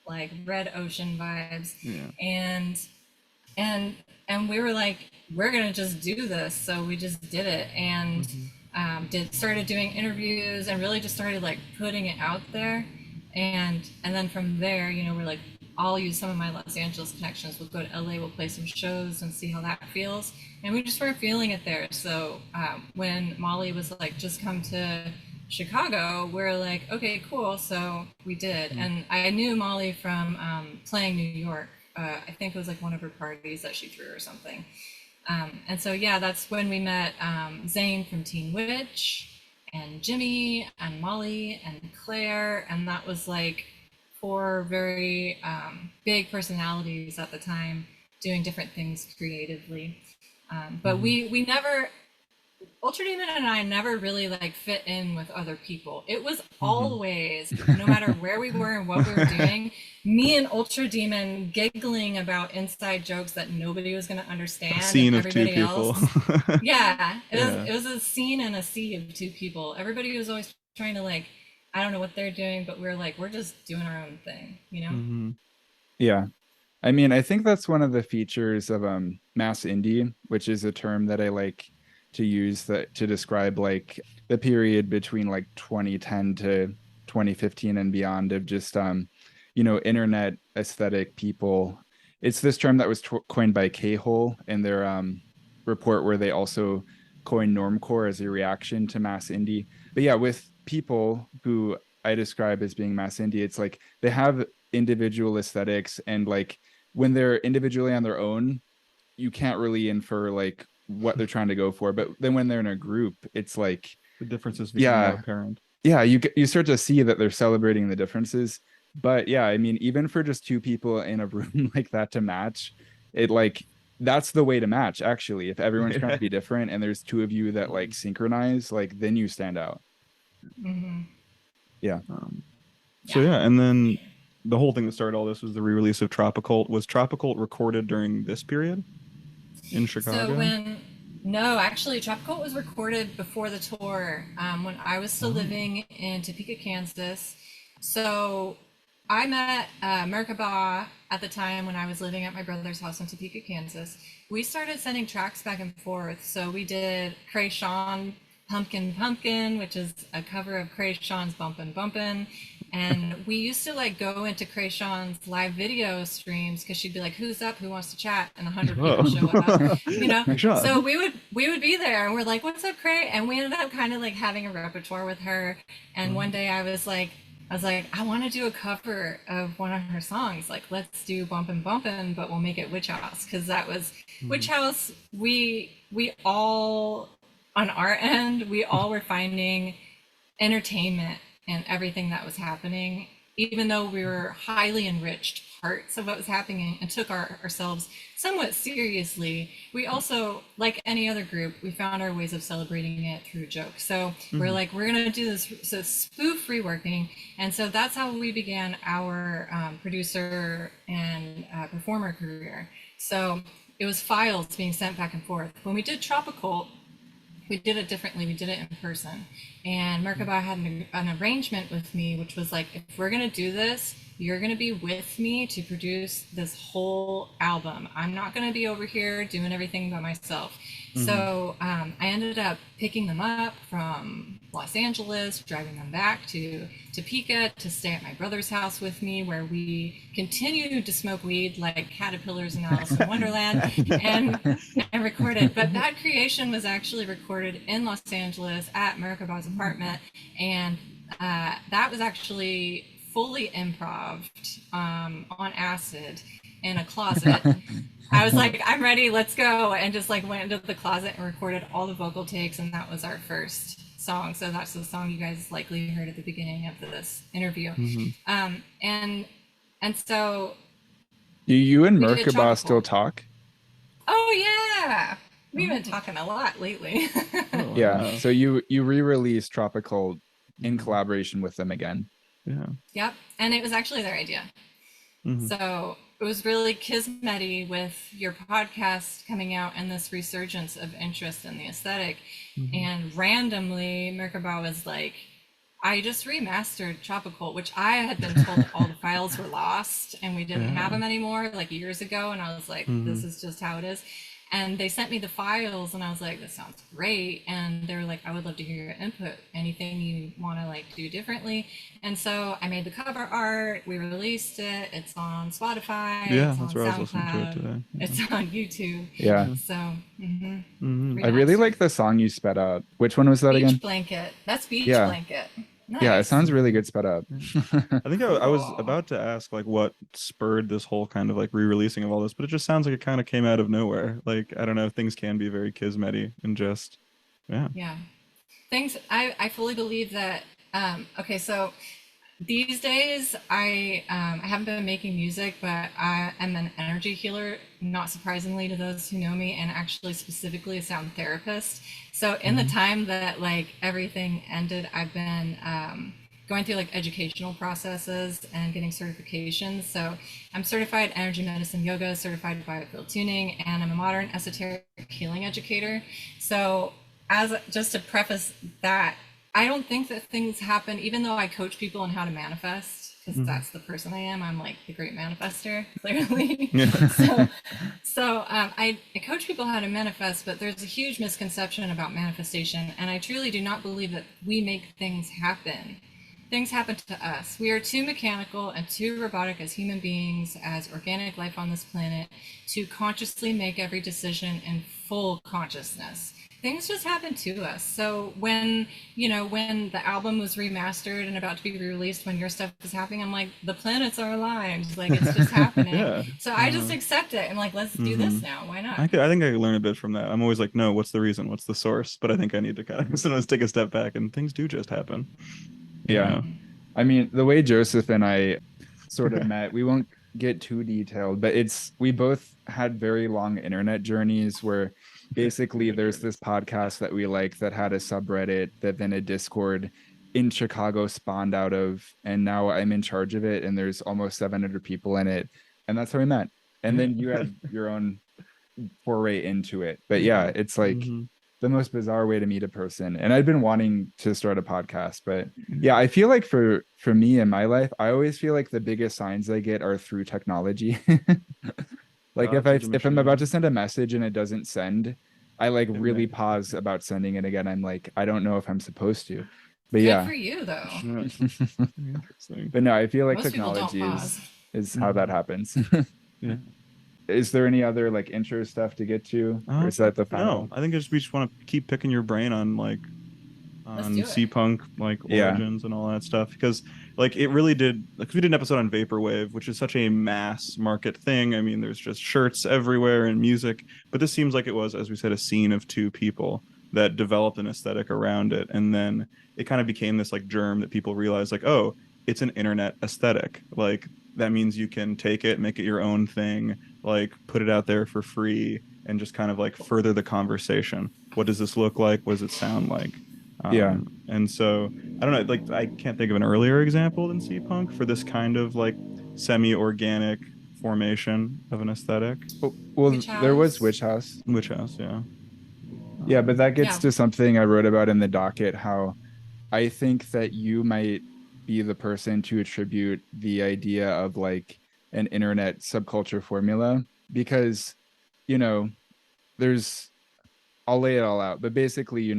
like Red Ocean vibes, Yeah. and and and we were like, we're gonna just do this. So we just did it, and Hmm. started doing interviews, and really just started like putting it out there, and then from there, we're like, I'll use some of my Los Angeles connections. We'll go to LA, we'll play some shows and see how that feels. And we just were feeling it there. So when Molly was like, just come to Chicago, we're like, okay, cool. So we did. And I knew Molly from playing New York. I think it was like one of her parties that she threw or something. And so, yeah, that's when we met Zane from Teen Witch, and Jimmy, and Molly, and Claire. And that was like four very big personalities at the time doing different things creatively. But we never, Ultra Demon and I never really like fit in with other people. It was always, no matter where we were and what we were doing, me and Ultra Demon giggling about inside jokes that nobody was going to understand, A scene and of two everybody people. else. Yeah, Yeah. it was a scene and a sea of two people. Everybody was always trying to like, I don't know what they're doing, but we're like, we're just doing our own thing, you know? Hmm. Yeah. I mean, I think that's one of the features of mass indie, which is a term that I like to use that to describe like the period between like 2010 to 2015 and beyond of just internet aesthetic people. It's this term that was coined by K-Hole in their report, where they also coined normcore as a reaction to mass indie. But yeah, with people who I describe as being mass indie, it's like they have individual aesthetics, and like when they're individually on their own, you can't really infer like what they're trying to go for. But then when they're in a group, it's like, The differences become more yeah, apparent. yeah, you start to see that they're celebrating the differences. But yeah, I mean, even for just two people in a room like that to match, it like that's the way to match actually. If everyone's trying to Yeah. be different and there's two of you that like synchronize, like then you stand out. Mm-hmm. Yeah. So Yeah. yeah, and then the whole thing that started all this was the re-release of Tropicult. Was Tropicult recorded during this period in So Chicago? no, actually, Tropical was recorded before the tour when I was still Oh. living in Topeka, Kansas. So I met Merkaba at the time when I was living at my brother's house in Topeka, Kansas. We started sending tracks back and forth. So we did Shan Pumpkin Pumpkin, which is a cover of Shan's Bumpin' Bumpin'. And we used to like go into Shan's live video streams because she'd be like, "Who's up? Who wants to chat?" And 100 people show up, Whoa. you know. Great shot. So we would be there, and we're like, "What's up, Cray?" And we ended up kind of like having a repertoire with her. And one day I was like, I want to do a cover of one of her songs. Like, let's do Bumpin' Bumpin', but we'll make it Witch House, because that was Witch House. We all, on our end, we all were finding entertainment and everything that was happening, even though we were highly enriched parts of what was happening and took ourselves somewhat seriously. We also, like any other group, we found our ways of celebrating it through jokes. So we're like, we're gonna do this, so spoof reworking. And so that's how we began our producer and performer career. So it was files being sent back and forth. When we did Tropical, we did it differently. We did it in person. And Merkaba had an arrangement with me, which was like, if we're going to do this, you're going to be with me to produce this whole album. I'm not going to be over here doing everything by myself. So I ended up picking them up from Los Angeles, driving them back to Topeka to stay at my brother's house with me, where we continued to smoke weed like caterpillars in Alice in Wonderland, and recorded. But that creation was actually recorded in Los Angeles at Merkaba's apartment, and that was actually fully improv on acid in a closet. I was like, I'm ready, let's go. And just like went into the closet and recorded all the vocal takes. And that was our first song. So that's the song you guys likely heard at the beginning of this interview. And so Do you and we did Merkaba still Tropical. talk? Oh yeah. We've been talking a lot lately. Oh, Yeah. wow. So you re-released Tropical in collaboration with them again. Yeah. Yep. And it was actually their idea. So it was really kismety with your podcast coming out and this resurgence of interest in the aesthetic. And randomly, Merkaba was like, I just remastered Tropical, which I had been told all the files were lost and we didn't have them anymore, like years ago. And I was like, this is just how it is. And they sent me the files and I was like, this sounds great. And they were like, I would love to hear your input, anything you want to like do differently. And so I made the cover art, we released it, it's on Spotify, Yeah, it's that's on where I was listening to it SoundCloud, today. it's on YouTube. Yeah. So I really like the song you sped up. Which one was that Beach again? Blanket. That's Beach Yeah. Blanket. Nice. Yeah, it sounds really good sped up. I think I was about to ask like what spurred this whole kind of like re-releasing of all this, but it just sounds like it kind of came out of nowhere. Like, I don't know, things can be very kismety and just, Yeah. Things, I fully believe that, okay, so these days I haven't been making music, but I am an energy healer, not surprisingly to those who know me, and actually specifically a sound therapist. So in the time that like everything ended, I've been going through like educational processes and getting certifications. So I'm certified energy medicine yoga, certified biofield tuning, and I'm a modern esoteric healing educator. So as just to preface that, I don't think that things happen, even though I coach people on how to manifest, because that's the person I am. I'm like the great manifester, clearly. So I coach people how to manifest, but there's a huge misconception about manifestation. And I truly do not believe that we make things happen. Things happen to us. We are too mechanical and too robotic as human beings, as organic life on this planet, to consciously make every decision in full consciousness. Things just happen to us. So when the album was remastered and about to be released, when your stuff was happening, I'm like, the planets are aligned. Like, it's just happening. So I just accept it. I'm like, let's do this now. Why not? I think I could learn a bit from that. I'm always like, no, what's the reason? What's the source? But I think I need to kind of sometimes take a step back, and things do just happen. Yeah. I mean, the way Joseph and I sort of met, we won't get too detailed, but we both had very long internet journeys where basically there's this podcast that we like that had a subreddit that then a Discord in Chicago spawned out of, and now I'm in charge of it and there's almost 700 people in it, and that's how we met. And then you had your own foray into it. But yeah, it's like the most bizarre way to meet a person. And I'd been wanting to start a podcast, but yeah, I feel like for me in my life, I always feel like the biggest signs I get are through technology. Like if I'm about to send a message and it doesn't send, I like really pause about sending it again. I'm like, I don't know if I'm supposed to. But Good yeah. for you though. But no, I feel like Most people don't technology pause. is how that happens. Yeah. Is there any other like intro stuff to get to? Or is that the final? No, I think we just want to keep picking your brain on like on Seapunk like origins and all that stuff, because like it really did, like we did an episode on vaporwave, which is such a mass market thing. I mean, there's just shirts everywhere and music, but this seems like it was, as we said, a scene of two people that developed an aesthetic around it, and then it kind of became this like germ that people realized like, oh, it's an internet aesthetic. Like that means you can take it, make it your own thing, like put it out there for free, and just kind of like further the conversation. What does this look like? What does it sound like? And so I don't know, like I can't think of an earlier example than Seapunk for this kind of like semi-organic formation of an aesthetic. Well, there was Witch House. Yeah, but that gets to something I wrote about in the docket, how I think that you might be the person to attribute the idea of like an internet subculture formula, because I'll lay it all out, but basically,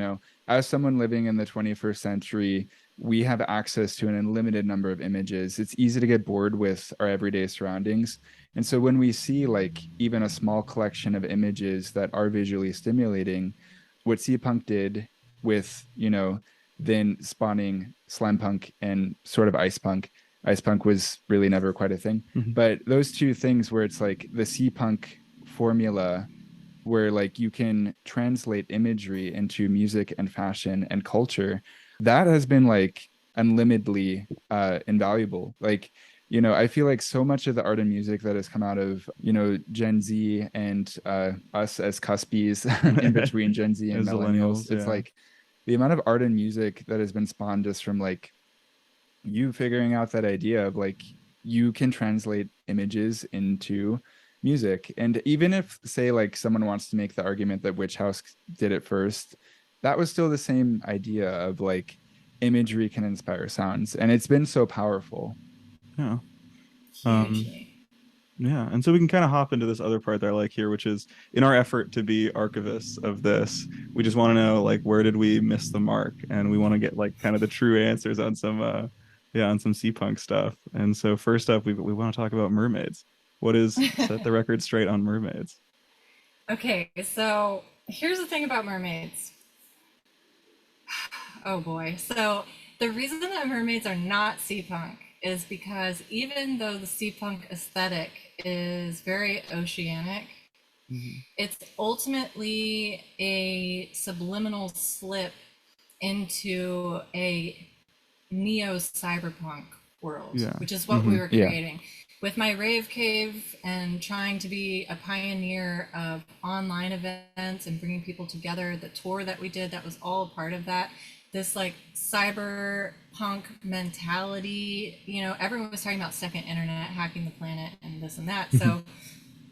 as someone living in the 21st century, we have access to an unlimited number of images. It's easy to get bored with our everyday surroundings. And so when we see like even a small collection of images that are visually stimulating, what Seapunk did with, then spawning slam punk and sort of ice punk. Ice punk was really never quite a thing. But those two things where it's like the Seapunk formula where like you can translate imagery into music and fashion and culture, that has been like unlimitedly invaluable. Like, I feel like so much of the art and music that has come out of, Gen Z and us as cuspies in between Gen Z and As millennials, millennials, it's yeah. like the amount of art and music that has been spawned just from like you figuring out that idea of like you can translate images into music. And even if, say, like someone wants to make the argument that Witch House did it first, that was still the same idea of like imagery can inspire sounds. And it's been so powerful. Yeah. Um, Hugely. yeah. And so we can kind of hop into this other part that I like here, which is in our effort to be archivists of this, we just want to know like where did we miss the mark? And we want to get like kind of the true answers on some on some Seapunk stuff. And so first up, we want to talk about mermaids. What is set the record straight on mermaids? Okay, so here's the thing about mermaids. Oh boy. So the reason that mermaids are not seapunk is because even though the seapunk aesthetic is very oceanic, Mhm. it's ultimately a subliminal slip into a neo cyberpunk world, Yeah. which is what we were Yeah. creating. With my rave cave and trying to be a pioneer of online events and bringing people together, the tour that we did, that was all a part of that. This like cyberpunk mentality, everyone was talking about second internet, hacking the planet, and this and that. So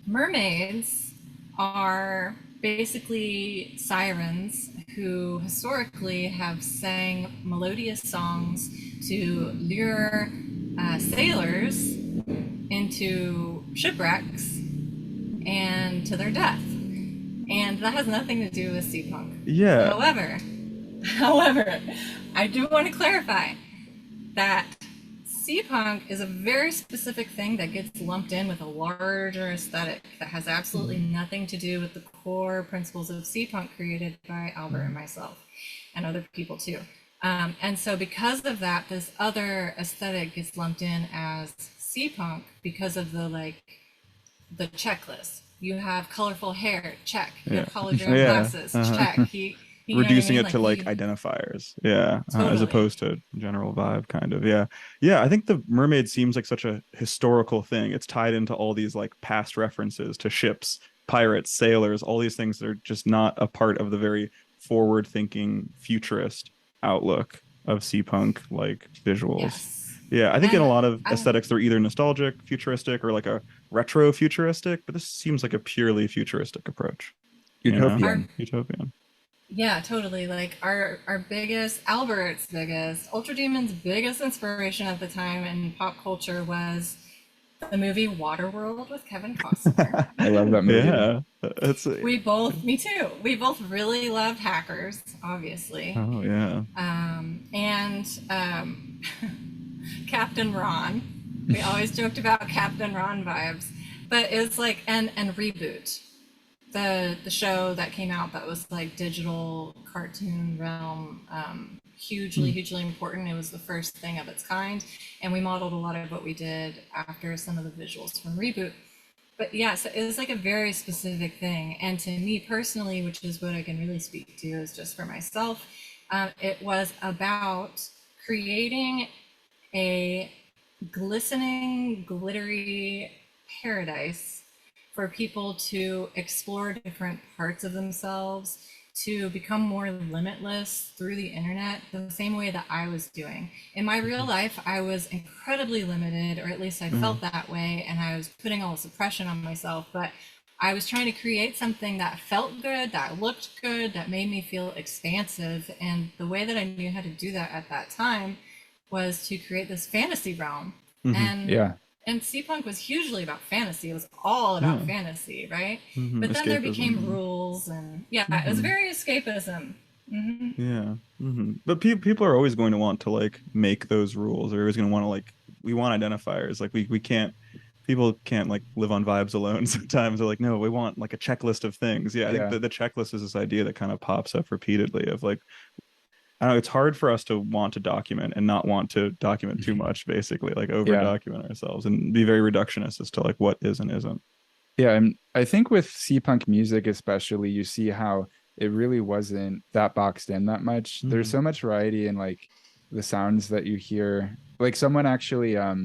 mermaids are basically sirens who historically have sang melodious songs to lure sailors into shipwrecks and to their death. And that has nothing to do with seapunk. Yeah. However, I do want to clarify that seapunk is a very specific thing that gets lumped in with a larger aesthetic that has absolutely nothing to do with the core principles of seapunk created by Albert and myself and other people too. And so because of that, this other aesthetic gets lumped in as seapunk because of the checklist. You have colorful hair, check. You Yeah. have hologram Yeah. glasses, check. You know what I Reducing mean? it to like identifiers, yeah, as Totally. opposed to general vibe, kind of, yeah. Yeah, I think the mermaid seems like such a historical thing. It's tied into all these like past references to ships, pirates, sailors, all these things that are just not a part of the very forward thinking futurist outlook of seapunk like visuals. Yes. Yeah, I think in And a lot of I, aesthetics they're either nostalgic futuristic or like a retro futuristic, but this seems like a purely futuristic approach, our Utopian. utopian. Yeah, totally. Like our biggest, Albert's biggest, Ultra Demon's biggest inspiration at the time in pop culture was the movie Waterworld with Kevin Costner. I love that movie. Yeah, it's Me too. We both really loved hackers, obviously, oh yeah. and Captain Ron. We always joked about Captain Ron vibes, but it's like and Reboot, the show that came out that was like digital cartoon realm, hugely important. It was the first thing of its kind, and we modeled a lot of what we did after some of the visuals from Reboot. But yeah, so it was like a very specific thing, and to me personally, which is what I can really speak to, is just for myself, it was about creating a glistening, glittery paradise for people to explore different parts of themselves, to become more limitless through the internet, the same way that I was doing. In my real life, I was incredibly limited, or at least I felt that way, and I was putting all this oppression on myself. But I was trying to create something that felt good, that looked good, that made me feel expansive. And the way that I knew how to do that at that time was to create this fantasy realm. And Yeah. and Seapunk was hugely about fantasy. It was all about Yeah. fantasy, right? But then there Escapism. became rules, and yeah, it was very escapism. Yeah. But people are always going to want to like make those rules. They're always going to want to like we want identifiers. Like we can't people can't like live on vibes alone sometimes. They're like, no, we want like a checklist of things. Yeah, I think Yeah. the checklist is this idea that kind of pops up repeatedly of like I don't know, it's hard for us to want to document and not want to document too much, basically, like over Yeah. document ourselves and be very reductionist as to like what is and isn't. Yeah, and I think with Seapunk music especially, you see how it really wasn't that boxed in that much. There's so much variety in like the sounds that you hear. Like someone actually, I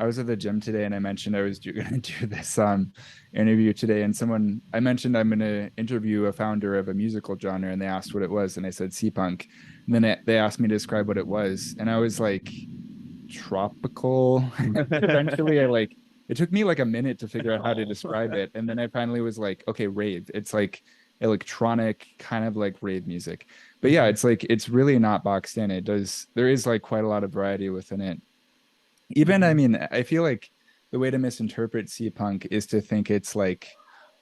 was at the gym today and I mentioned I was gonna do this interview today, and someone I mentioned I'm gonna interview a founder of a musical genre, and they asked what it was, and I said Seapunk. And then they asked me to describe what it was, and I was like tropical. Eventually, I like it took me like a minute to figure out how to describe it, and then I finally was like, okay, rave. It's like electronic kind of like rave music. But yeah, it's like it's really not boxed in. There is like quite a lot of variety within it. Even I mean, I feel like the way to misinterpret sea punk is to think it's like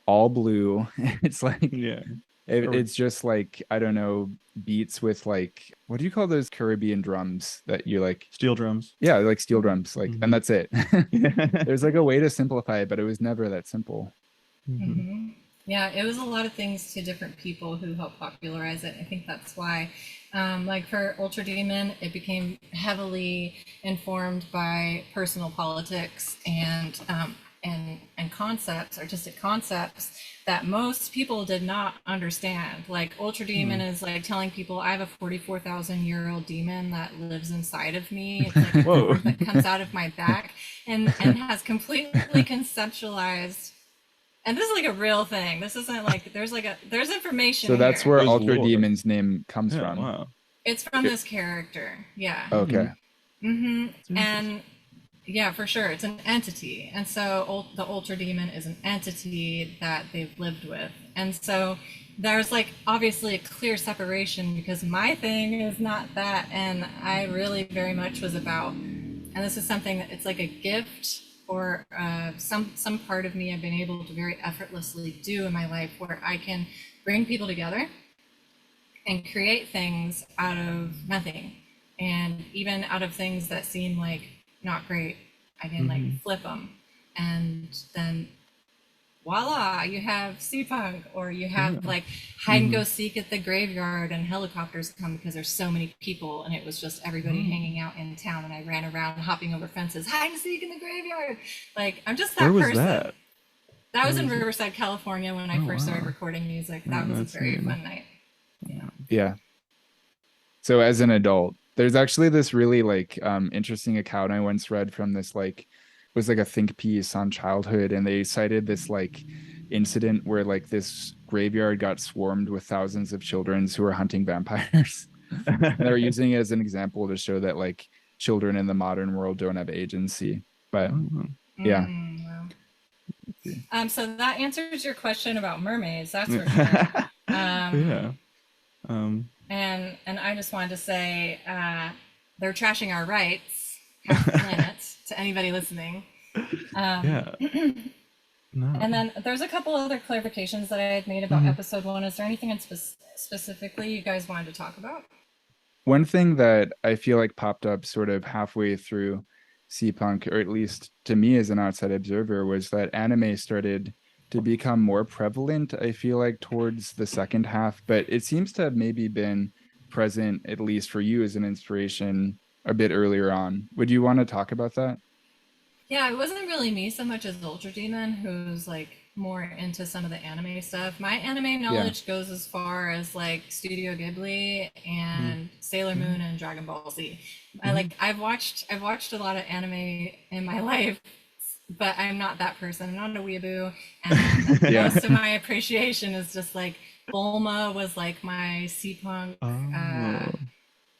all blue. It's like Yeah. it's just like I don't know, beats with like what do you call those Caribbean drums that you like? Steel drums. Yeah, like steel drums, like, and that's it. Yeah. There's like a way to simplify it, but it was never that simple. Yeah, it was a lot of things to different people who helped popularize it. I think that's why, like for Ultra Demon, it became heavily informed by personal politics and concepts, artistic concepts that most people did not understand. Like Ultra Demon is like telling people I have a 44,000-year-old demon that lives inside of me. It's like a Whoa. cord that comes out of my back and has completely conceptualized. And this is like a real thing. This isn't like there's information. So that's here. where There's Ultra lore. Demon's name comes Yeah, from. wow. It's from this character. Yeah. Okay. And yeah, for sure, it's an entity. And so the Ultra Demon is an entity that they've lived with. And so there's like obviously a clear separation because my thing is not that, and I really very much was about, and this is something that it's like a gift or some part of me I've been able to very effortlessly do in my life where I can bring people together and create things out of nothing, and even out of things that seem like not great, I can like flip them, and then voila, you have Seapunk, or you have like hide and go seek at the graveyard, and helicopters come because there's so many people, and it was just everybody hanging out in town, and I ran around hopping over fences, hide and seek in the graveyard. Like I'm just that Where was person. that? That was in Riverside, California when I first started recording music. That was a very fun night. Yeah. So as an adult, there's actually this really like interesting account I once read from this like was like a think piece on childhood, and they cited this like incident where like this graveyard got swarmed with thousands of children who were hunting vampires. And they were using it as an example to show that like children in the modern world don't have agency. But yeah. Wow. So that answers your question about mermaids, that's for sure. Yeah. And I just wanted to say they're trashing our rights, half the planet, to anybody listening. Yeah. No. And then there's a couple other clarifications that I had made about episode 1. Is there anything in specifically you guys wanted to talk about? One thing that I feel like popped up sort of halfway through Seapunk, or at least to me as an outside observer, was that anime started to become more prevalent, I feel like, towards the second half, but it seems to have maybe been present, at least for you as an inspiration, a bit earlier on. Would you want to talk about that? Yeah, it wasn't really me so much as Ultra Demon, who's like more into some of the anime stuff. My anime knowledge goes as far as like Studio Ghibli and Sailor Moon and Dragon Ball Z. I've watched a lot of anime in my life, but I'm not that person. I'm not a weeaboo, and most of my appreciation is just like Bulma was like my Seapunk.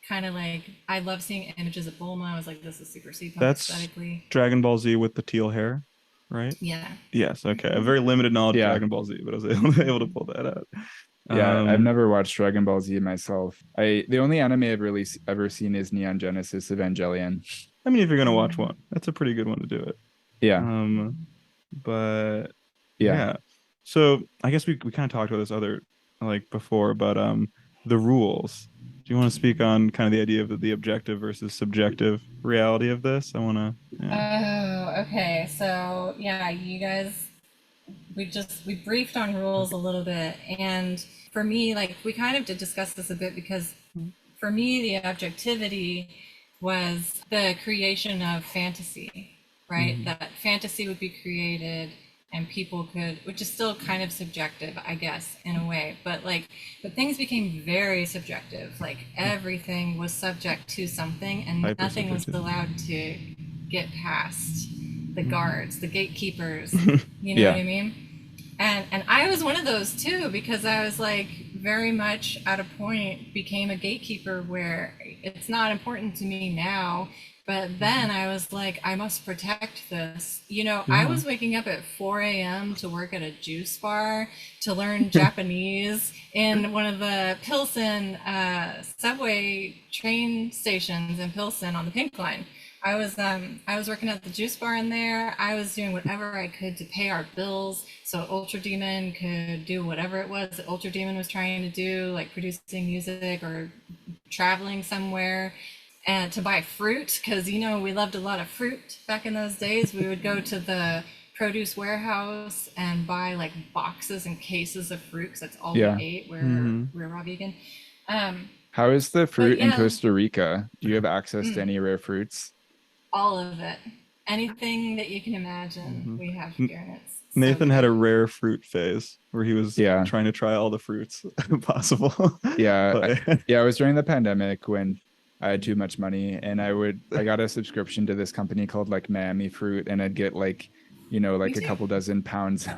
Kind of like I love seeing images of Bulma. I was like, this is super Seapunk aesthetically. Dragon Ball Z with the teal hair, right? Yeah. Yes. Okay. A very limited knowledge of Dragon Ball Z, but I was able to pull that out. Yeah, I've never watched Dragon Ball Z myself. The only anime I've really ever seen is Neon Genesis Evangelion. I mean, if you're gonna watch one, that's a pretty good one to do it. Yeah. But yeah. So I guess we kind of talked about this other like before, but the rules. Do you want to speak on kind of the idea of the objective versus subjective reality of this? I want to. Yeah. Oh, okay. So yeah, you guys, we briefed on rules a little bit, and for me, like we kind of did discuss this a bit because for me, the objectivity was the creation of fantasy, right? That fantasy would be created, and people could, which is still kind of subjective, I guess, in a way, but things became very subjective. Like everything was subject to something, and nothing was allowed to get past the guards, the gatekeepers. You know what I mean? And I was one of those too, because I was like very much at a point became a gatekeeper where it's not important to me now. But then I was like, I must protect this. You know, I was waking up at 4 a.m. to work at a juice bar to learn Japanese in one of the Pilsen subway train stations in Pilsen on the Pink Line. I was working at the juice bar in there. I was doing whatever I could to pay our bills so Ultra Demon could do whatever it was that Ultra Demon was trying to do, like producing music or traveling somewhere. And to buy fruit, because, you know, we loved a lot of fruit back in those days. We would go to the produce warehouse and buy like boxes and cases of fruit, because that's all we ate. We're raw vegan. How is the fruit in Costa Rica? Do you have access to any rare fruits? All of it. Anything that you can imagine, we have here. And it's Nathan had a rare fruit phase where he was trying to try all the fruits possible. It was during the pandemic when I had too much money, and I got a subscription to this company called like Miami Fruit, and I'd get like, you know, like a couple dozen pounds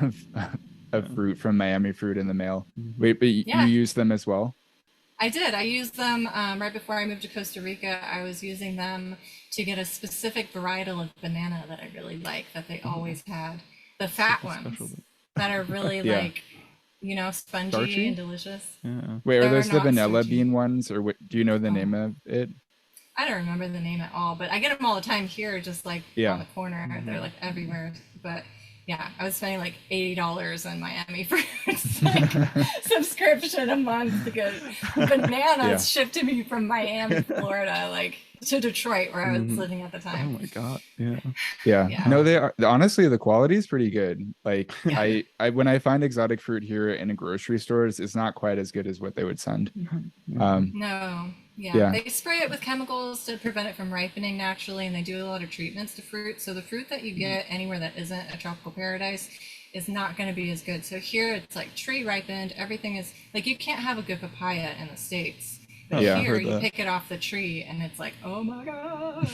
of fruit from Miami Fruit in the mail. Wait, but you use them as well? I did. I used them right before I moved to Costa Rica. I was using them to get a specific varietal of banana that I really like, that they always had. The fat ones that are really like, you know, spongy starchy and delicious. Wait, are those the vanilla bean ones, or what, do you know the name of it? I don't remember the name at all, but I get them all the time here, just like on the corner. They're like everywhere. But yeah, I was spending like $80 on Miami Fruits like, subscription a month to get bananas shipped to me from Miami, Florida, like to Detroit, where I was living at the time. Oh my God. Yeah. No, they are, honestly, the quality is pretty good. Like I when I find exotic fruit here in grocery stores, it's not quite as good as what they would send. No. Yeah, they spray it with chemicals to prevent it from ripening naturally, and they do a lot of treatments to fruit. So the fruit that you get anywhere that isn't a tropical paradise is not going to be as good. So here it's like tree ripened. Everything is like, you can't have a good papaya in the States. But here you pick it off the tree and it's like, oh my God.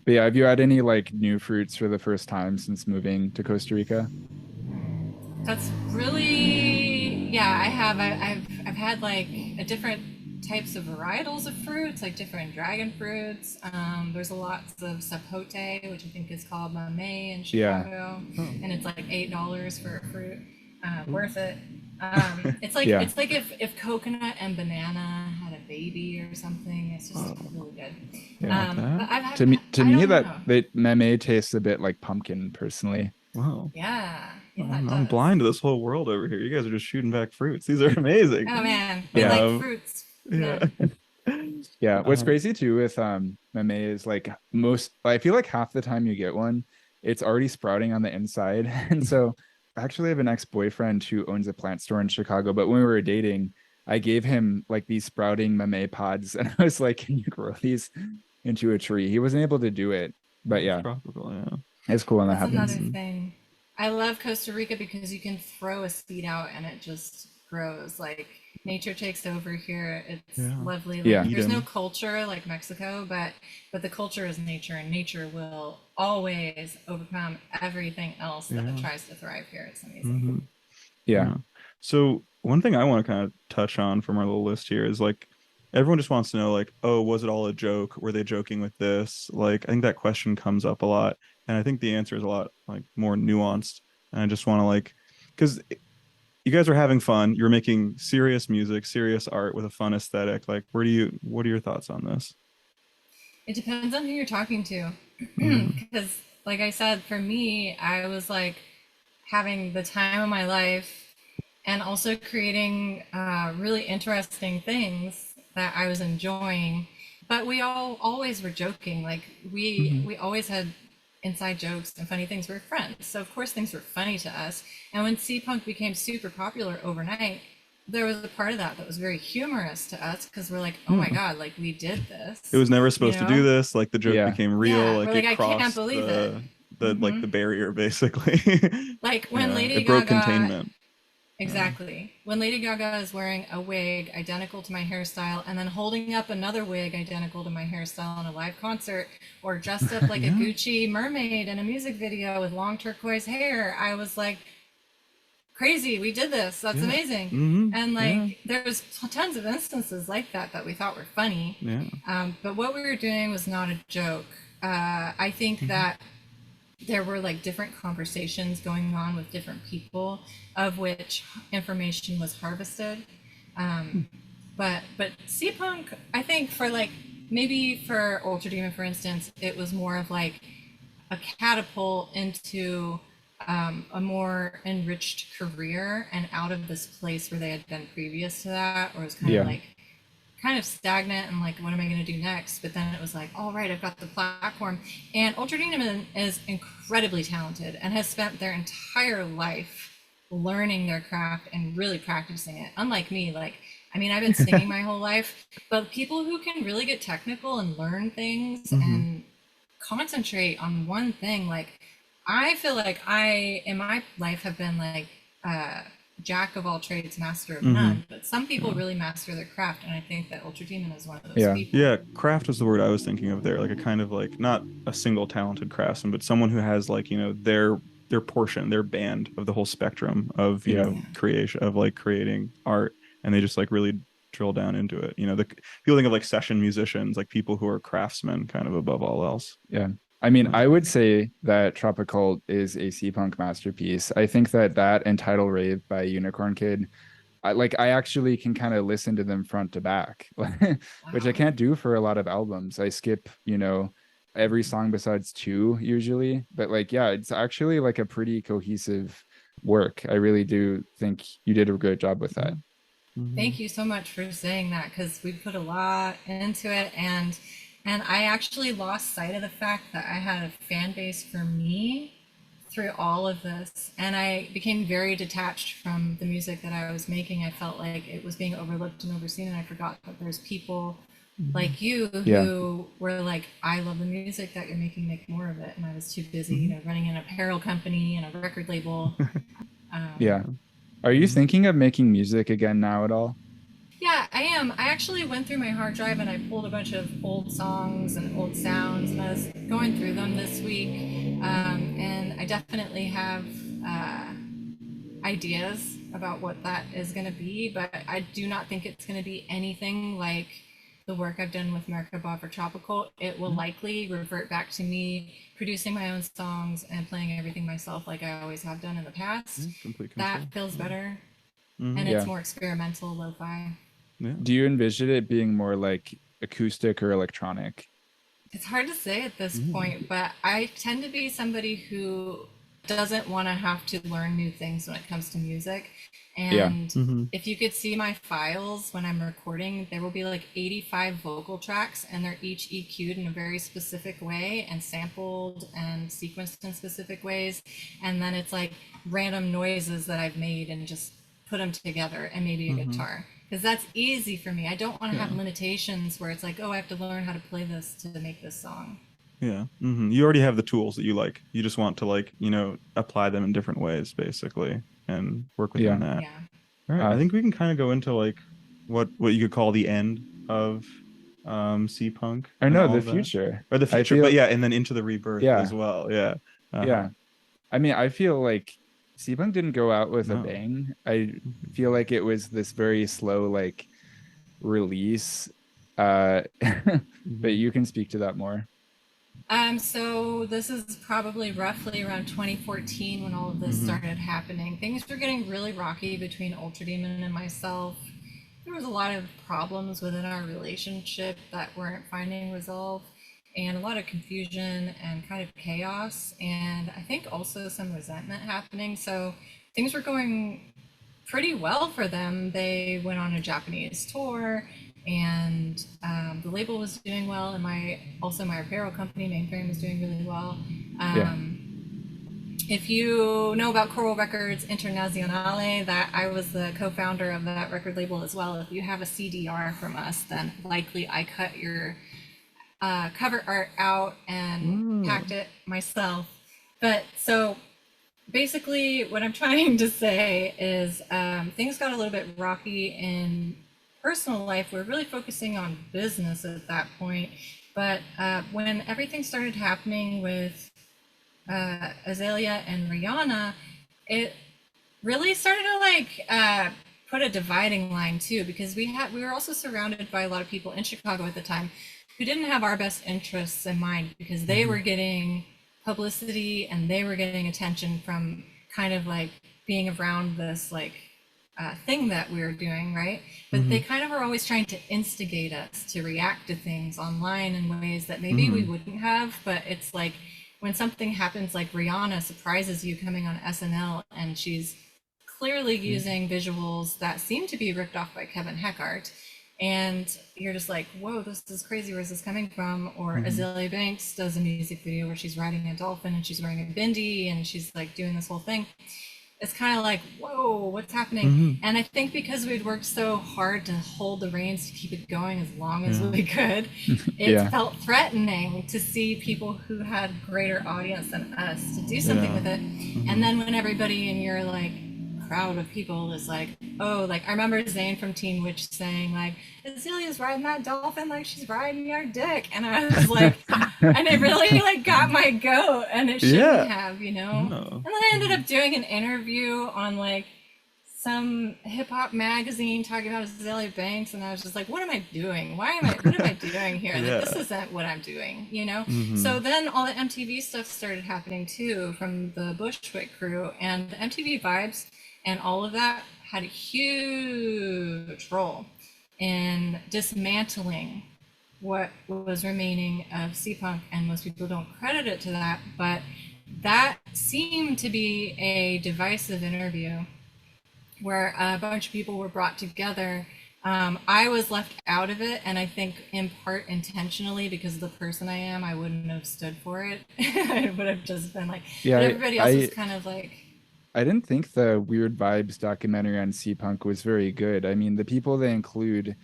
But have you had any like new fruits for the first time since moving to Costa Rica? That's really, I have. I've had like a different types of varietals of fruits, like different dragon fruits. There's lots of sapote, which I think is called mamey in Chicago, and it's like $8 for a fruit. Worth it. It's like if coconut and banana had a baby or something. It's just really good. But I've had, to me that mamey tastes a bit like pumpkin, personally. Wow. Yeah. I'm blind to this whole world over here. You guys are just shooting back fruits. These are amazing. Oh man, I like fruits. What's crazy too with mamey is like I feel like half the time you get one, it's already sprouting on the inside. And so actually I have an ex-boyfriend who owns a plant store in Chicago, but when we were dating, I gave him like these sprouting mamey pods, and I was like, can you grow these into a tree? He wasn't able to do it, but tropical, it's cool when that That's happens. Another thing. I love Costa Rica because you can throw a seed out and it just grows. Like nature takes over here. It's lovely. Like, there's no culture like Mexico, but the culture is nature, and nature will always overcome everything else that tries to thrive here. It's amazing. So one thing I want to kind of touch on from our little list here is like, everyone just wants to know, like, oh, was it all a joke? Were they joking with this? Like, I think that question comes up a lot, and I think the answer is a lot like more nuanced. And I just want to like, because you guys are having fun, you're making serious music, serious art with a fun aesthetic. Like, what are your thoughts on this? It depends on who you're talking to. Because like I said, for me, I was like having the time of my life and also creating really interesting things that I was enjoying. But we always were joking. Like we always had inside jokes and funny things. We're friends, so of course things were funny to us. And when Seapunk became super popular overnight, there was a part of that was very humorous to us, because we're like, oh my God, like we did this. It was never supposed to do this. Like the joke became real. Like it crossed, I can't believe it. the like the barrier basically. Like when Yeah, Lady it broke Gaga, containment. exactly. When Lady Gaga is wearing a wig identical to my hairstyle and then holding up another wig identical to my hairstyle in a live concert, or dressed up like a Yeah. Gucci mermaid in a music video with long turquoise hair, I was like, crazy, we did this. That's Yeah. amazing. Mhm. And Yeah. like, there was tons of instances like that we thought were funny. Yeah. But what we were doing was not a joke. I think that there were like different conversations going on with different people, of which information was harvested. But Seapunk, I think for like maybe for Ultra Demon, for instance, it was more of like a catapult into a more enriched career and out of this place where they had been previous to that, or it was kind of stagnant and like, what am I going to do next? But then it was like, all right, I've got the platform. And Ultra Demon is incredibly talented and has spent their entire life learning their craft and really practicing it. Unlike me, like, I mean, I've been singing my whole life, but people who can really get technical and learn things and concentrate on one thing, like, I feel like I, in my life, have been like, jack of all trades, master of none. But some people really master their craft, and I think that Ultra Demon is one of those people. Yeah, craft was the word I was thinking of there. Like a kind of like not a single talented craftsman, but someone who has like, their portion, their band of the whole spectrum of, creation, of like creating art, and they just like really drill down into it. The feeling of like session musicians, like people who are craftsmen kind of above all else. Yeah. I mean, I would say that Tropical is a Seapunk masterpiece. I think that and Tidal Rave by Unicorn Kid, I actually can kind of listen to them front to back, which I can't do for a lot of albums. I skip, every song besides two usually. But like, yeah, it's actually like a pretty cohesive work. I really do think you did a good job with that. Thank you so much for saying that, because we put a lot into it, and I actually lost sight of the fact that I had a fan base for me through all of this, and I became very detached from the music that I was making. I felt like it was being overlooked and overseen, and I forgot that there's people like you who were like, I love the music that you're making, make more of it. And I was too busy, running an apparel company and a record label. Yeah. Are you thinking of making music again now at all? Yeah, I am. I actually went through my hard drive and I pulled a bunch of old songs and old sounds, and I was going through them this week. And I definitely have ideas about what that is going to be, but I do not think it's going to be anything like the work I've done with Merkaba for Tropical. It will likely revert back to me producing my own songs and playing everything myself like I always have done in the past. That feels better. And it's more experimental, lo-fi. Yeah. Do you envision it being more like acoustic or electronic? It's hard to say at this point, but I tend to be somebody who doesn't want to have to learn new things when it comes to music. And if you could see my files when I'm recording, there will be like 85 vocal tracks, and they're each EQ'd in a very specific way and sampled and sequenced in specific ways. And then it's like random noises that I've made and just put them together, and maybe a guitar. Because that's easy for me. I don't want to have limitations where it's like, oh, I have to learn how to play this to make this song. Yeah. You already have the tools that you like. You just want to like, apply them in different ways basically and work within that. Yeah. All right. I think we can kind of go into like what you could call the end of Seapunk. I know, the future. Or the future, but and then into the rebirth as well. Yeah. Yeah. I mean, I feel like Seapunk didn't go out with a bang. I feel like it was this very slow like release. But you can speak to that more. So this is probably roughly around 2014 when all of this started happening. Things were getting really rocky between Ultra Demon and myself. There was a lot of problems within our relationship that weren't finding resolve, and a lot of confusion and kind of chaos, and I think also some resentment happening. So things were going pretty well for them. They went on a Japanese tour, and the label was doing well, and my apparel company, Mainframe, was doing really well. If you know about Coral Records Internazionale, that I was the co-founder of that record label as well. If you have a CDR from us, then likely I cut your cover art out and packed it myself. But so basically, what I'm trying to say is things got a little bit rocky in personal life. We're really focusing on business at that point. But when everything started happening with Azalea and Rihanna, it really started to put a dividing line too, because we were also surrounded by a lot of people in Chicago at the time who didn't have our best interests in mind, because they were getting publicity and they were getting attention from kind of like being around this thing that we were doing, right? But they kind of were always trying to instigate us to react to things online in ways that maybe we wouldn't have. But it's like when something happens, like Rihanna surprises you coming on SNL, and she's clearly using visuals that seem to be ripped off by Kevin Heckart, and you're just like, whoa, this is crazy, where's this coming from? Or Azalea Banks does a music video where she's riding a dolphin and she's wearing a bindi and she's like doing this whole thing. It's kind of like, whoa, what's happening? And I think because we'd worked so hard to hold the reins to keep it going as long as we could, it felt threatening to see people who had greater audience than us to do something with it. And then when everybody in your like crowd of people is like, oh, like I remember Zane from Teen Witch saying like, Azalea's riding that dolphin like she's riding your dick, and I was like, and it really like got my goat, and it shouldn't have, you know. And then I ended up doing an interview on like some hip hop magazine talking about Azalea Banks, and I was just like, what am I doing? What am I doing here? Like, this isn't what I'm doing, you know? So then all the MTV stuff started happening too from the Bushwick crew, and the MTV Vibes and all of that had a huge role in dismantling what was remaining of Seapunk, and most people don't credit it to that, but that seemed to be a divisive interview where a bunch of people were brought together. I was left out of it, and I think in part intentionally, because of the person I am, I wouldn't have stood for it. I would have just been like, but everybody else was kind of like, I didn't think the Weird Vibes documentary on Seapunk was very good. I mean, the people they include,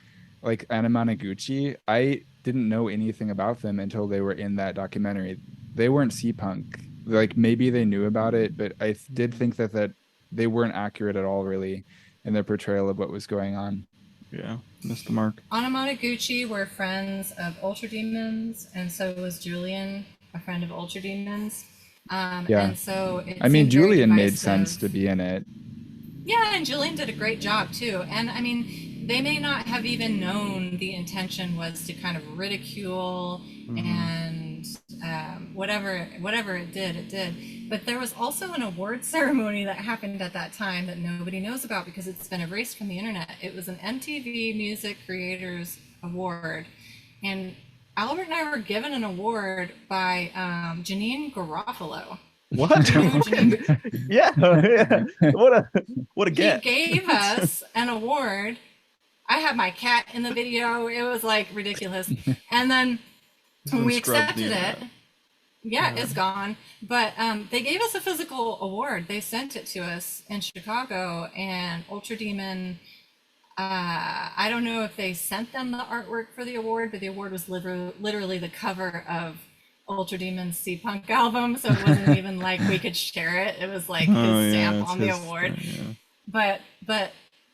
like Anamanaguchi, I didn't know anything about them until they were in that documentary. They weren't Seapunk. Like maybe they knew about it, but I did think that they weren't accurate at all, really, in their portrayal of what was going on. Yeah, missed the mark. Anamanaguchi were friends of Ultra Demons, and so was Julian, a friend of Ultra Demons. And so I mean, Julian made sense to be in it. Yeah, and Julian did a great job too. And I mean, they may not have even known the intention was to kind of ridicule and whatever it did. But there was also an award ceremony that happened at that time that nobody knows about because it's been erased from the internet. It was an MTV Music Creators Award, and Albert and I were given an award by Janine Garofalo. What? Yeah. What a get. He gave us an award. I had my cat in the video. It was like ridiculous. And then when we accepted it, it's gone. But they gave us a physical award. They sent it to us in Chicago, and Ultra Demon, I don't know if they sent them the artwork for the award, but the award was literally the cover of Ultra Demon's Seapunk album, so it wasn't even like we could share it. It was like his stamp on the award. But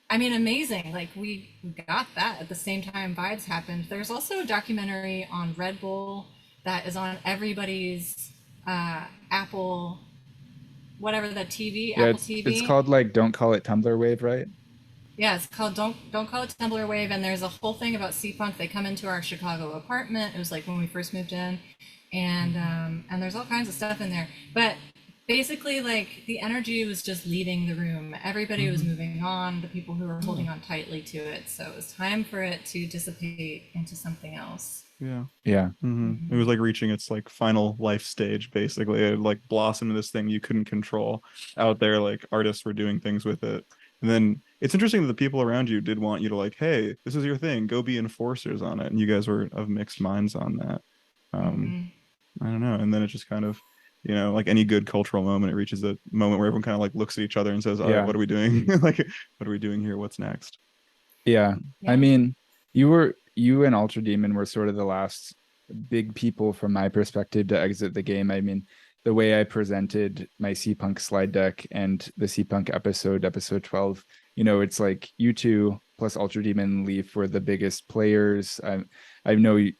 I mean, amazing. Like we got that at the same time Vibes happened. There's also a documentary on Red Bull that is on everybody's Apple, whatever the TV, Apple TV. It's called like Don't Call It Tumblr Wave, right? Yeah, it's called Don't Call It Tumblr Wave, and there's a whole thing about Seapunk. They come into our Chicago apartment. It was like when we first moved in, and there's all kinds of stuff in there. But basically, like the energy was just leaving the room. Everybody was moving on. The people who were holding on tightly to it. So it was time for it to dissipate into something else. Yeah. It was like reaching its like final life stage. Basically, it like blossomed into this thing you couldn't control out there. Like artists were doing things with it. And then it's interesting that the people around you did want you to like, hey, this is your thing, go be enforcers on it. And you guys were of mixed minds on that. I don't know. And then it just kind of, you know, like any good cultural moment, it reaches a moment where everyone kind of like looks at each other and says, oh, what are we doing? Like, what are we doing here? What's next? Yeah. I mean, you and Ultra Demon were sort of the last big people from my perspective to exit the game. I mean, the way I presented my Seapunk slide deck and the Seapunk episode 12, it's like you two plus Ultra Demon and Leaf were the biggest players. I know you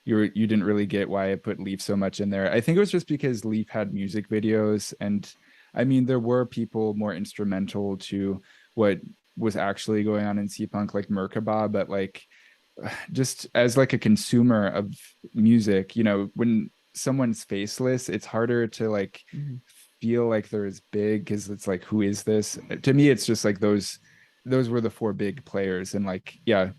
didn't really get why I put Leaf so much in there. I think it was just because Leaf had music videos, and I mean there were people more instrumental to what was actually going on in Seapunk, like Merkaba, but like just as like a consumer of music, when someone's faceless, it's harder to like feel like they're as big, because it's like, who is this? To me, it's just like those were the four big players, and like, yeah,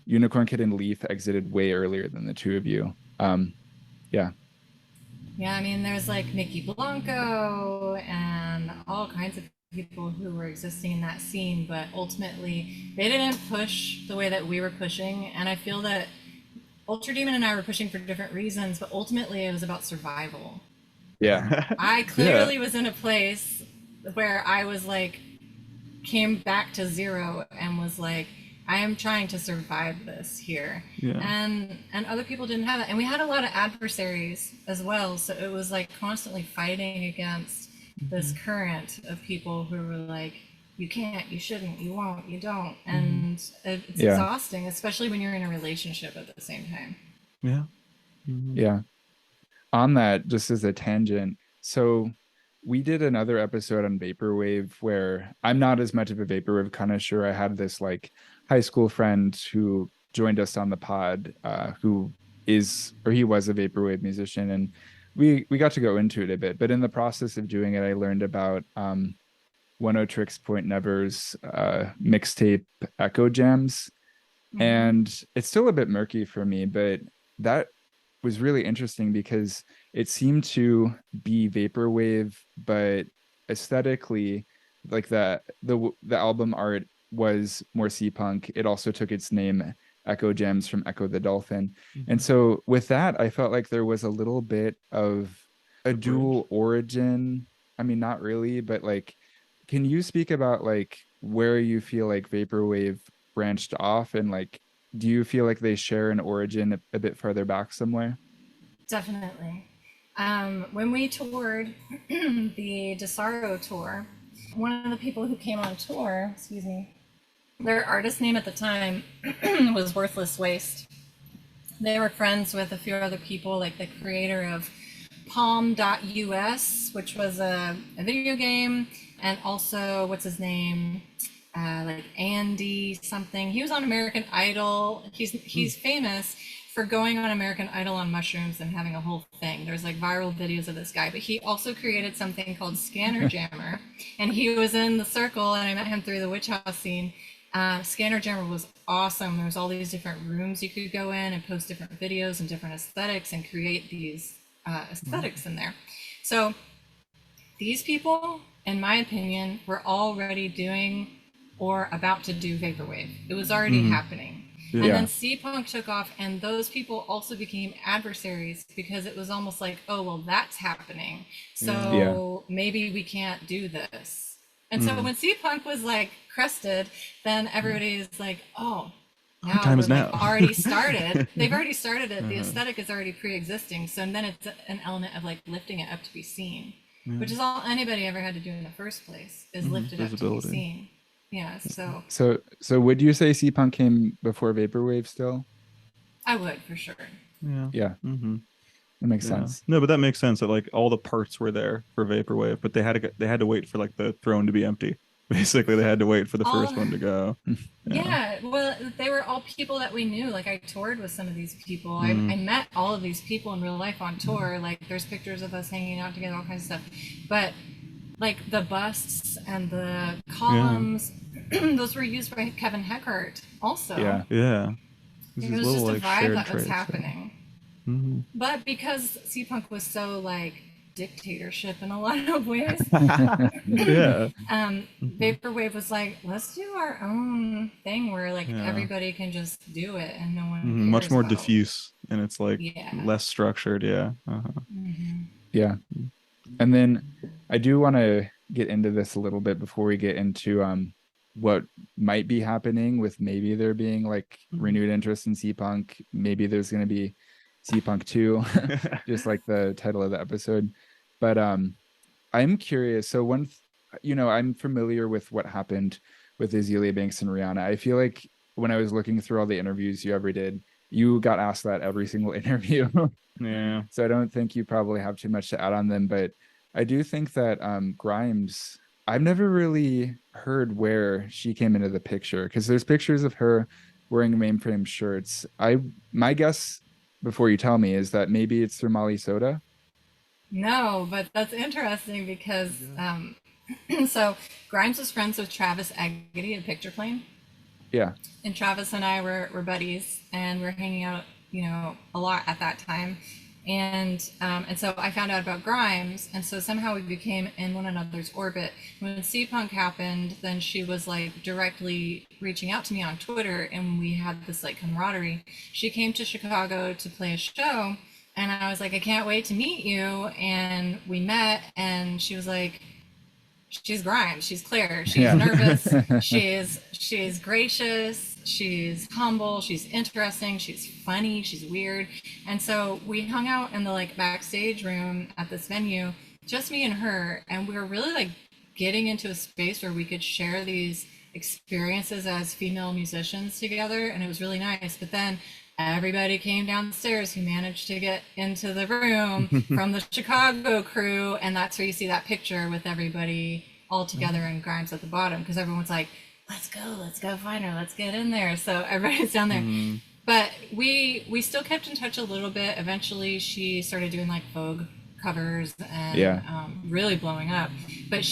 Unicorn Kid and Leaf exited way earlier than the two of you. Yeah. Yeah, I mean, there's like Mickey Blanco and all kinds of people who were existing in that scene, but ultimately they didn't push the way that we were pushing. And I feel that Ultra Demon and I were pushing for different reasons, but ultimately it was about survival. Yeah. I clearly was in a place where I was like, came back to zero and was like, I am trying to survive this here. Yeah. And other people didn't have that. And we had a lot of adversaries as well. So it was like constantly fighting against this current of people who were like, you can't, you shouldn't, you won't, you don't. And it's exhausting, especially when you're in a relationship at the same time. Yeah. Yeah. On that, just as a tangent, so we did another episode on vaporwave where I'm not as much of a vaporwave connoisseur. I had this like high school friend who joined us on the pod, who is, or he was, a vaporwave musician, and we got to go into it a bit. But in the process of doing it, I learned about One O Tricks Point Never's mixtape Echo Jams, and it's still a bit murky for me, but that was really interesting because it seemed to be vaporwave, but aesthetically, like the album art was more Seapunk. It also took its name, Echo Gems, from Echo the Dolphin. And so with that, I felt like there was a little bit of a dual origin. I mean, not really, but like, can you speak about like where you feel like vaporwave branched off, and like, do you feel like they share an origin a bit further back somewhere? Definitely. When we toured the Desaro tour, one of the people who came on tour, excuse me, their artist name at the time was Worthless Waste. They were friends with a few other people, like the creator of Palm.us, which was a video game, and also, what's his name? Like Andy something. He was on American Idol. He's famous for going on American Idol on mushrooms and having a whole thing. There's like viral videos of this guy, but he also created something called Scanner Jammer, and he was in the circle, and I met him through the Witch House scene. Scanner Jammer was awesome. There was all these different rooms you could go in and post different videos and different aesthetics and create these aesthetics in there. So these people, in my opinion, were already doing or about to do vaporwave. It was already happening. And then Seapunk took off, and those people also became adversaries because it was almost like, oh, well, that's happening, so maybe we can't do this. And so when Seapunk was like crested, then everybody's like, oh, now time is now. already started. They've already started it. The aesthetic is already pre-existing. So then it's an element of like lifting it up to be seen, which is all anybody ever had to do in the first place, is lift it up to be seen. Yeah, so would you say Seapunk came before vaporwave still? I would, for sure. Yeah. That makes sense. No, but that makes sense that like all the parts were there for vaporwave, but they had to wait for like the throne to be empty. Basically, they had to wait for the first one to go. Yeah, well, they were all people that we knew. Like, I toured with some of these people. I met all of these people in real life on tour. Like, there's pictures of us hanging out together, all kinds of stuff. But like the busts and the columns, those were used by Kevin Heckart also. Yeah. It was just a vibe that was happening. But because Seapunk was so like dictatorship in a lot of ways, vaporwave was like, let's do our own thing where like everybody can just do it and no one cares much more about. Diffuse, and it's like less structured. And then I do want to get into this a little bit before we get into what might be happening with maybe there being like renewed interest in Seapunk. Maybe there's going to be Seapunk 2, just like the title of the episode. But I'm curious. So I'm familiar with what happened with Azealia Banks and Rihanna. I feel like when I was looking through all the interviews you ever did, you got asked that every single interview. Yeah. So I don't think you probably have too much to add on them, but I do think that Grimes, I've never really heard where she came into the picture because there's pictures of her wearing mainframe shirts. My guess before you tell me is that maybe it's through Molly Soda. No, but that's interesting because so Grimes was friends with Travis Agate at Picture Plane. Yeah. And Travis and I were buddies, and we were hanging out, a lot at that time. And so I found out about Grimes, and so somehow we became in one another's orbit. When Seapunk happened, then she was like directly reaching out to me on Twitter, and we had this like camaraderie. She came to Chicago to play a show, and I was like, I can't wait to meet you. And we met, and she was like, she's Grimes, she's Claire, she's nervous, she's gracious, she's humble, she's interesting, she's funny, she's weird. And so we hung out in the like backstage room at this venue, just me and her, and we were really like getting into a space where we could share these experiences as female musicians together, and it was really nice. But then everybody came downstairs who managed to get into the room from the Chicago crew, and that's where you see that picture with everybody all together and Grimes at the bottom, because everyone's like, let's go find her, let's get in there. So everybody's down there. But we still kept in touch a little bit. Eventually she started doing like Vogue covers and really blowing up. But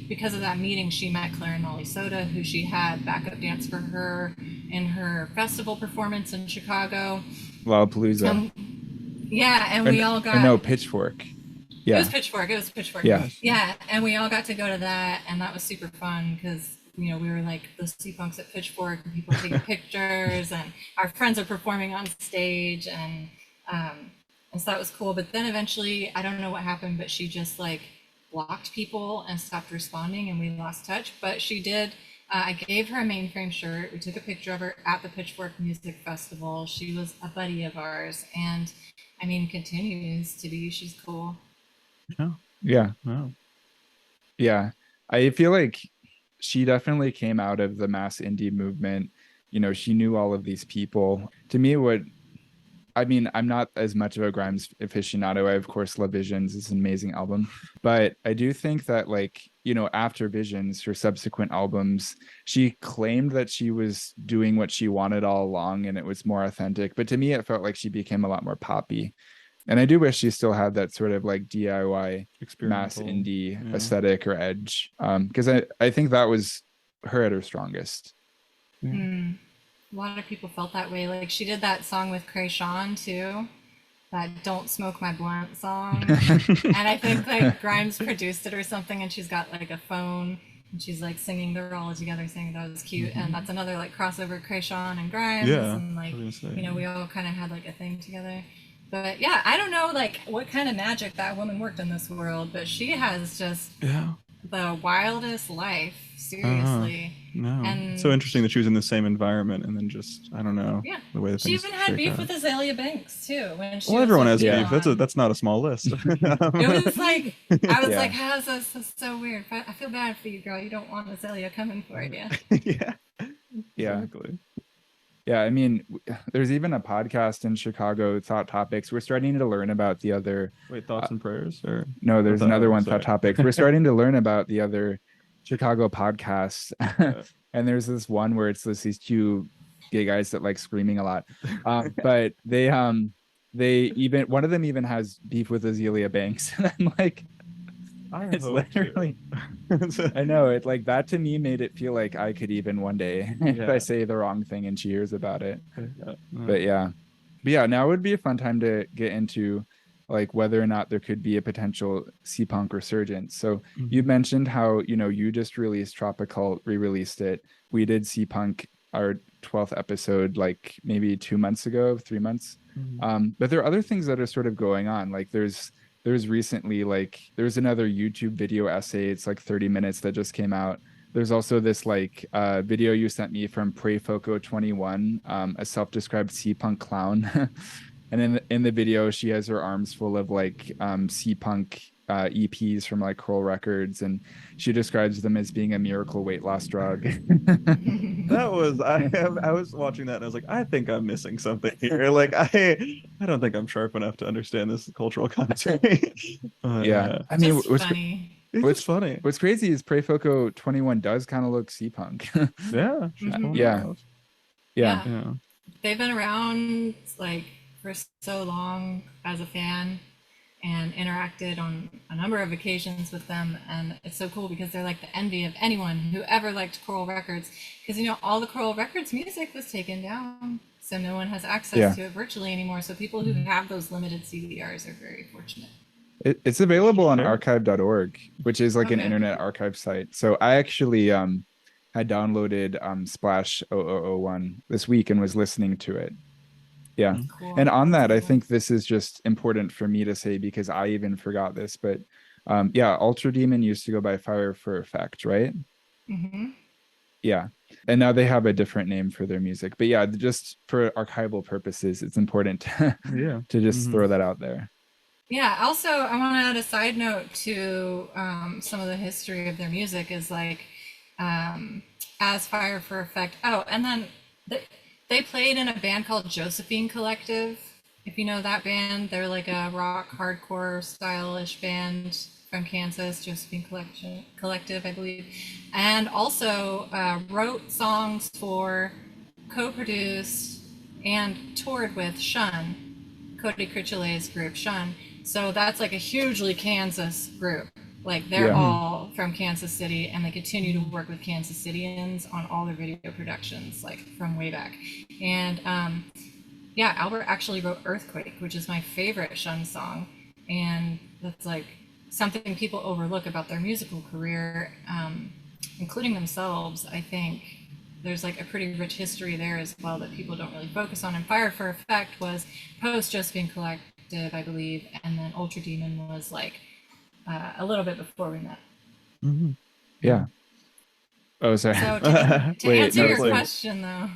because of that meeting, she met Claire and Molly Soda, who she had backup dance for her in her festival performance in Chicago. Lollapalooza. We all got... No, Pitchfork. Yeah. It was Pitchfork. Yeah, and we all got to go to that, and that was super fun because, we were like the Seapunks at Pitchfork, and people taking pictures, and our friends are performing on stage, and so that was cool. But then eventually, I don't know what happened, but she just like blocked people and stopped responding, and we lost touch. But she did... I gave her a mainframe shirt. We took a picture of her at the Pitchfork Music Festival. She was a buddy of ours, and continues to be. She's cool. Yeah. Wow. Yeah. I feel like she definitely came out of the mass indie movement. She knew all of these people. To me, I'm not as much of a Grimes aficionado. I, of course, love Visions. It's an amazing album. But I do think that, after Visions, her subsequent albums, she claimed that she was doing what she wanted all along and it was more authentic. But to me, it felt like she became a lot more poppy. And I do wish she still had that sort of like DIY mass indie aesthetic or edge. Because I think that was her at her strongest. A lot of people felt that way. Like she did that song with Shan too, that "Don't Smoke My Blunt" song, and I think like Grimes produced it or something, and she's got like a phone and she's like singing. They're all together singing. That was cute, and that's another like crossover Shan and Grimes, and like we all kind of had like a thing together. But yeah, I don't know like what kind of magic that woman worked in this world, but she has just the wildest life. Seriously. No. And so interesting that she was in the same environment and then just, I don't know, the way that she even had beef with Azealia Banks too. When she everyone has beef. That's not a small list. It was like, I was like, how's this? This is so weird. I feel bad for you, girl. You don't want Azealia coming for you. Exactly. Yeah, there's even a podcast in Chicago, Thought Topics. We're starting to learn about the other... Wait, Thoughts and Prayers? Or no, there's another one, Thought Topics. We're starting to learn about the other Chicago podcasts. And there's this one where it's these two gay guys that like screaming a lot. But they even... One of them even has beef with Azealia Banks. And I'm like... It's literally... I know, it like that to me made it feel like I could even one day if I say the wrong thing and she hears about it. But yeah, now would be a fun time to get into like whether or not there could be a potential Seapunk resurgence. So you mentioned how you just released Tropical, re-released it. We did Seapunk, our 12th episode, like maybe 2 months ago, 3 months. But there are other things that are sort of going on. Like there's recently there's another YouTube video essay. It's like 30 minutes that just came out. There's also this like video you sent me from PrayFoco21, a self-described Seapunk clown. And in the video, she has her arms full of like Seapunk EPs from like Coral Records, and she describes them as being a miracle weight loss drug. That was I was watching that and I was like, I think I'm missing something here. Like I don't think I'm sharp enough to understand this cultural commentary. Yeah, I mean, Just funny. It's what's just funny. what's crazy is Pray Foco 21 does kind of look Seapunk. Yeah, she's pulling Yeah. it off. Yeah. Yeah. They've been around like for so long as a fan and interacted on a number of occasions with them, and it's so cool because they're like the envy of anyone who ever liked Coral Records, because you know all the Coral Records music was taken down, so no one has access to it virtually anymore, so people who have those limited CDRs are very fortunate. It's available on Sure. archive.org, which is like an internet archive site. So I actually had downloaded Splash 0001 this week and was listening to it. Yeah. Cool. And on that, I think this is just important for me to say because I even forgot this, but yeah, Ultra Demon used to go by Fire for Effect, right? Yeah. And now they have a different name for their music. But yeah, just for archival purposes, it's important to just throw that out there. Yeah, also, I want to add a side note to some of the history of their music is like as Fire for Effect. Oh, and then they played in a band called Josephine Collective. If you know that band, they're like a rock, hardcore stylish band from Kansas, Josephine Collective, I believe. And also wrote songs for, co-produced, and toured with Shan, Cody Critchuley's group, Shan. So that's like a hugely Kansas group. Like they're all from Kansas City, and they continue to work with Kansas Cityans on all their video productions, like from way back. And yeah, Albert actually wrote Earthquake, which is my favorite Shun song. And that's like something people overlook about their musical career, including themselves. I think there's like a pretty rich history there as well that people don't really focus on. And Fire for Effect was post Josephine Collective, I believe, and then Ultra Demon was like a little bit before we met. Yeah. Oh, sorry. So to answer your question, though.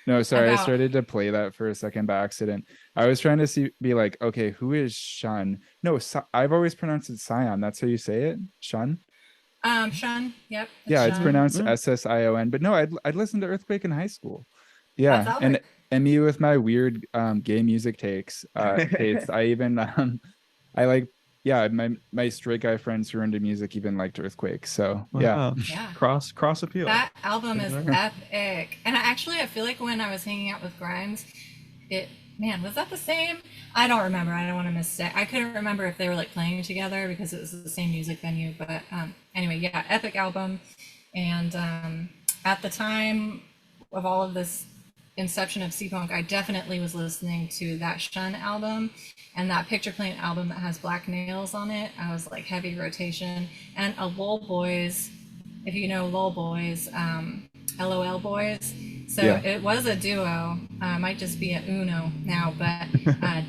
No, sorry, I started to play that for a second by accident. I was trying to be like, okay, who is Shan? No, I've always pronounced it Sion. That's how you say it, Shan. Shan. Yep. Yeah, it's pronounced Ssion. But no, I'd listened to Earthquake in high school. Yeah, and me with my weird gay music takes. I even I like my straight guy friends who are into music even liked Earthquake. So yeah. Cross appeal. That album is epic. And I feel like when I was hanging out with Grimes, was that the same? I don't remember. I don't want to mistake. I couldn't remember if they were like playing together because it was the same music venue. But anyway, yeah, epic album. And at the time of all of this inception of Seapunk, I definitely was listening to that Shun album and that Picture Plane album that has Black Nails on it. I was like heavy rotation. And a Lol Boys, if you know Lol Boys, LOL Boys. So it was a duo, might just be a uno now, but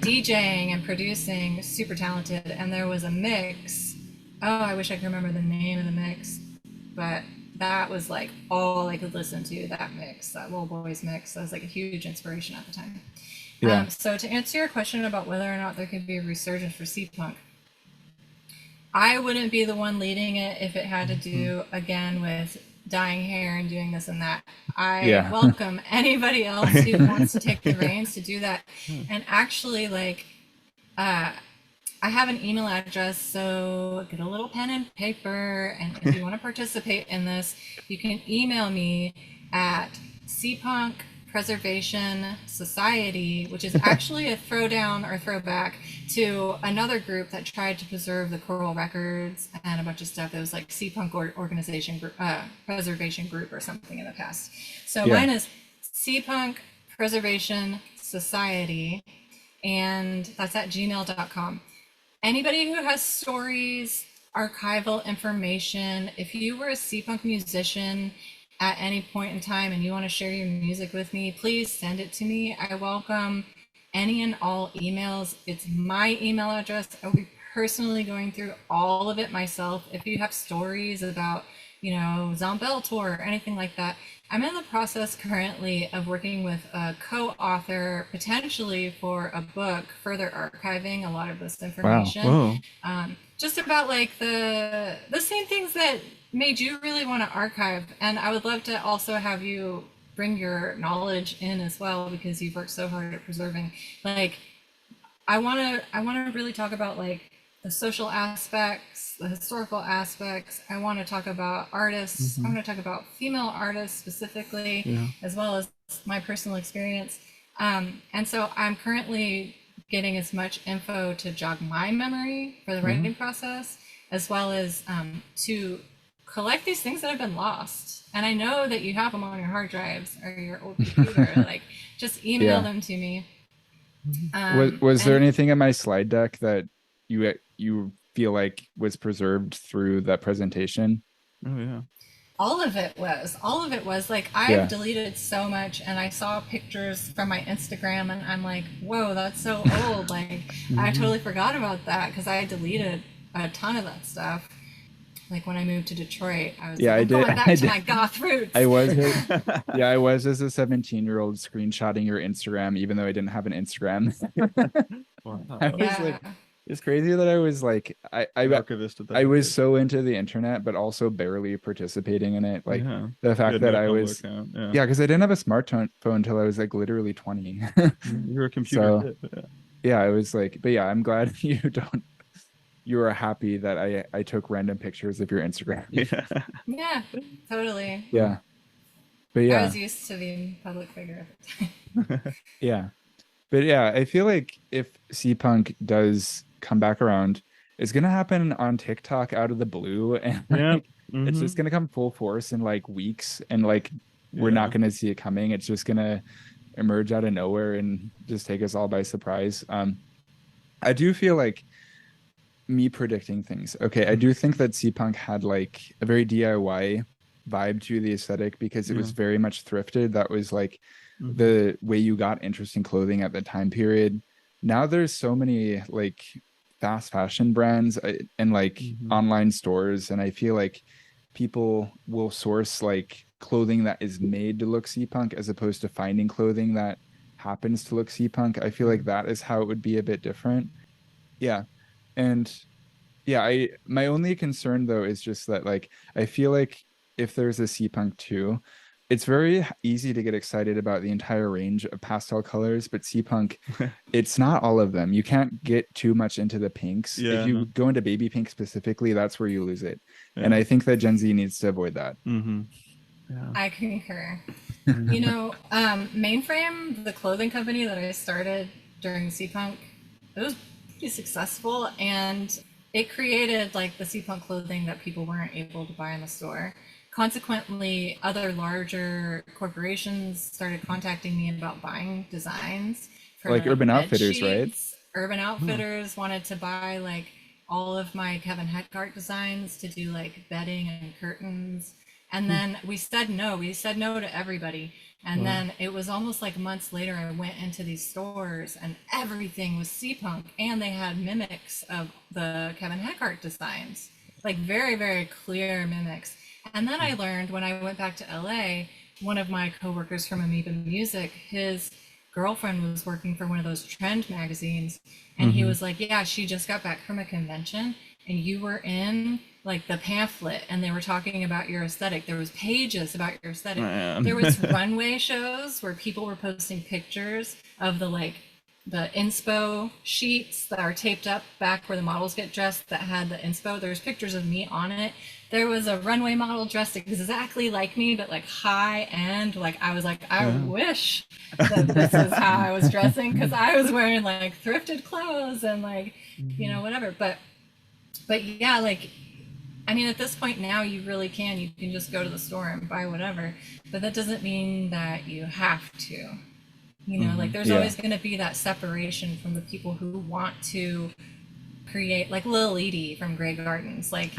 DJing and producing, super talented. And there was a mix. Oh, I wish I could remember the name of the mix, but that was like all I could listen to, that mix, that Lil Boys mix. That was like a huge inspiration at the time. Yeah. So to answer your question about whether or not there could be a resurgence for Seapunk, I wouldn't be the one leading it if it had to do again with dyeing hair and doing this and that. I welcome anybody else who wants to take the reins to do that. And actually, like, I have an email address, so get a little pen and paper, and if you want to participate in this, you can email me at seapunkpreservationsociety, which is actually a throwdown or throwback to another group that tried to preserve the Coral Records and a bunch of stuff. That was like Seapunk Organization Group, Preservation Group or something in the past. So mine is Seapunk Preservation Society, and that's at gmail.com. Anybody who has stories, archival information, if you were a Seapunk musician at any point in time and you want to share your music with me, please send it to me. I welcome any and all emails. It's my email address. I'll be personally going through all of it myself. If you have stories about Zombelle tour or anything like that. I'm in the process currently of working with a co-author potentially for a book, further archiving a lot of this Wow. information. Whoa. Just about like the same things that made you really want to archive. And I would love to also have you bring your knowledge in as well, because you've worked so hard at preserving. Like, I want to really talk about like the social aspects, the historical aspects. I want to talk about artists. I want to talk about female artists specifically, as well as my personal experience. And so I'm currently getting as much info to jog my memory for the writing process, as well as to collect these things that have been lost. And I know that you have them on your hard drives or your old computer. Like, just email them to me. Was there anything in my slide deck that you feel like was preserved through that presentation? Oh yeah. All of it was like, I've deleted so much, and I saw pictures from my Instagram and I'm like, whoa, that's so old. Like, I totally forgot about that, because I deleted a ton of that stuff. Like, when I moved to Detroit, I was I'm going back to my goth roots. I was as a 17-year-old screenshotting your Instagram, even though I didn't have an Instagram. I was like, it's crazy that I was like, I was so into the internet, but also barely participating in it. Like, the fact that I was, because I didn't have a smartphone until I was like literally 20. You were a computer. So, I was like, but I'm glad you were happy that I took random pictures of your Instagram. Yeah, totally. Yeah. But I was used to being a public figure at the time. Yeah. But I feel like if Seapunk does come back around, it's gonna happen on TikTok out of the blue, and it's just gonna come full force in like weeks, and like we're not gonna see it coming. It's just gonna emerge out of nowhere and just take us all by surprise. I do feel like, me predicting things. Okay, I do think that Seapunk had like a very DIY vibe to the aesthetic, because it was very much thrifted. That was like the way you got interesting clothing at the time period. Now there's so many like fast fashion brands and like online stores, and I feel like people will source like clothing that is made to look Seapunk, as opposed to finding clothing that happens to look Seapunk. I feel like that is how it would be a bit different. And my only concern though is just that, like, I feel like if there's a Seapunk 2, it's very easy to get excited about the entire range of pastel colors, but Seapunk, it's not all of them. You can't get too much into the pinks. If you go into baby pink specifically, that's where you lose it. And I think that Gen Z needs to avoid that. I concur. Mainframe, the clothing company that I started during Seapunk, it was pretty successful, and it created like the Seapunk clothing that people weren't able to buy in the store. Consequently, other larger corporations started contacting me about buying designs for like Urban Outfitters, right? Urban Outfitters wanted to buy like all of my Kevin Heckart designs to do like bedding and curtains. And then we said no to everybody. And then it was almost like months later, I went into these stores and everything was Seapunk, and they had mimics of the Kevin Heckart designs, like very, very clear mimics. And then I learned when I went back to LA, one of my coworkers from Amoeba Music, his girlfriend was working for one of those trend magazines. And he was like, yeah, she just got back from a convention and you were in like the pamphlet and they were talking about your aesthetic. There was pages about your aesthetic. There was runway shows where people were posting pictures of the inspo sheets that are taped up back where the models get dressed that had the inspo. There's pictures of me on it. There was a runway model dressed exactly like me, but like high end. Like I was like, I wish that this is how I was dressing, because I was wearing like thrifted clothes and like, whatever. But yeah, like, I mean, at this point now you can just go to the store and buy whatever, but that doesn't mean that you have to, like there's always going to be that separation from the people who want to create, like Lil Edie from Grey Gardens. Like,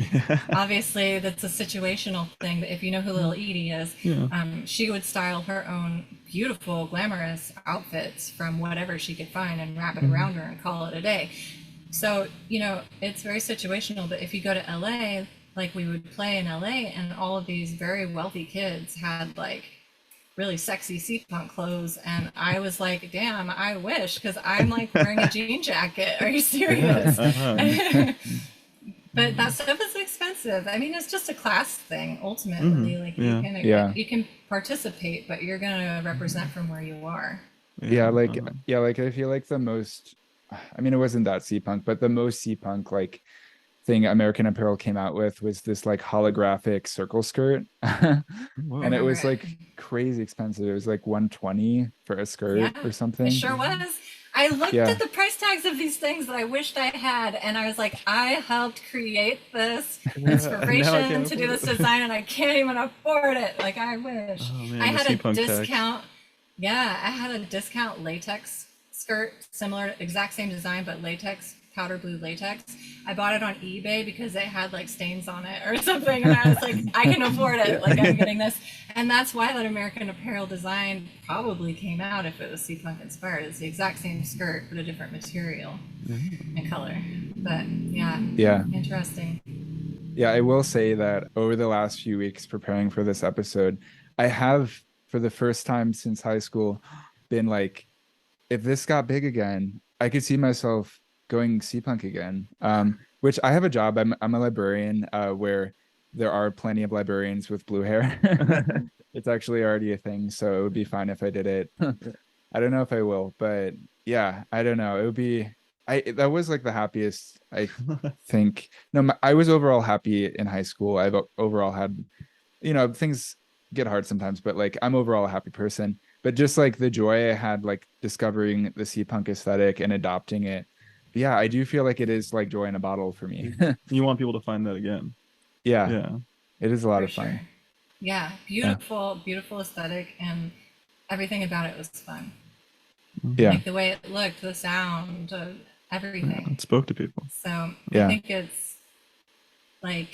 obviously that's a situational thing, but if you know who Lil Edie is, she would style her own beautiful, glamorous outfits from whatever she could find and wrap it around her and call it a day. So, it's very situational, but if you go to LA, like we would play in LA, and all of these very wealthy kids had like really sexy Seapunk clothes, and I was like, damn, I wish, because I'm like wearing a jean jacket. Are you serious? But that stuff is expensive. I mean, it's just a class thing ultimately. Like you can participate, but you're gonna represent from where you are. Like I feel like the most, I mean, it wasn't that Seapunk, but the most Seapunk like thing American Apparel came out with was this like holographic circle skirt. And it was like crazy expensive. It was like 120 for a skirt or something. It sure was. I looked at the price tags of these things that I wished I had, and I was like, I helped create this inspiration to do this design, and I can't even afford it. Like, I wish. Oh, man, I had a discount. Tags. Yeah, I had a discount latex skirt, similar, exact same design, but latex, powder blue latex. I bought it on eBay because it had like stains on it or something, and I was like, I can afford it. Like, I'm getting this. And that's why that American Apparel design probably came out if it was Seapunk inspired. It's the exact same skirt, but a different material and color. But yeah, interesting. Yeah, I will say that over the last few weeks preparing for this episode, I have, for the first time since high school, been like, if this got big again, I could see myself going Seapunk again. Which I have a job. I'm a librarian where there are plenty of librarians with blue hair. It's actually already a thing, so it would be fine if I did it. I don't know if I will, but yeah, I don't know. It would be, that was like the happiest, I think. No, I was overall happy in high school. I've overall had, things get hard sometimes, but like I'm overall a happy person. But just like the joy I had like discovering the Seapunk aesthetic and adopting it. Yeah, I do feel like it is like joy in a bottle for me. You want people to find that again. Yeah. It is a lot of fun. Sure. Yeah, beautiful aesthetic, and everything about it was fun. Yeah. Like the way it looked, the sound, everything. It spoke to people. So I think it's like,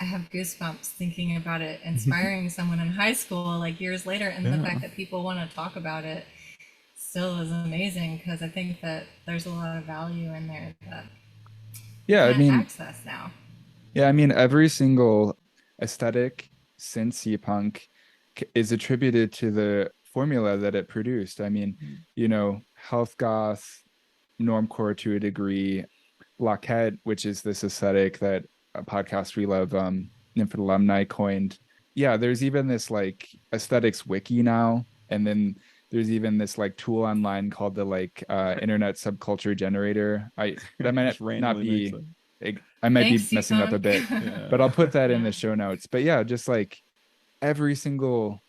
I have goosebumps thinking about it, inspiring someone in high school, like years later, and the fact that people want to talk about it still is amazing, because I think that there's a lot of value in there that access now. Yeah, I mean, every single aesthetic since Seapunk is attributed to the formula that it produced. I mean, health goth, normcore to a degree, Blockhead, which is this aesthetic that a podcast we love, Nymphet alumni coined. Yeah, there's even this like aesthetics wiki now, and then there's even this like tool online called the like internet subculture generator. That might not be, I might be messing up a bit, but I'll put that in the show notes. But yeah, just like every single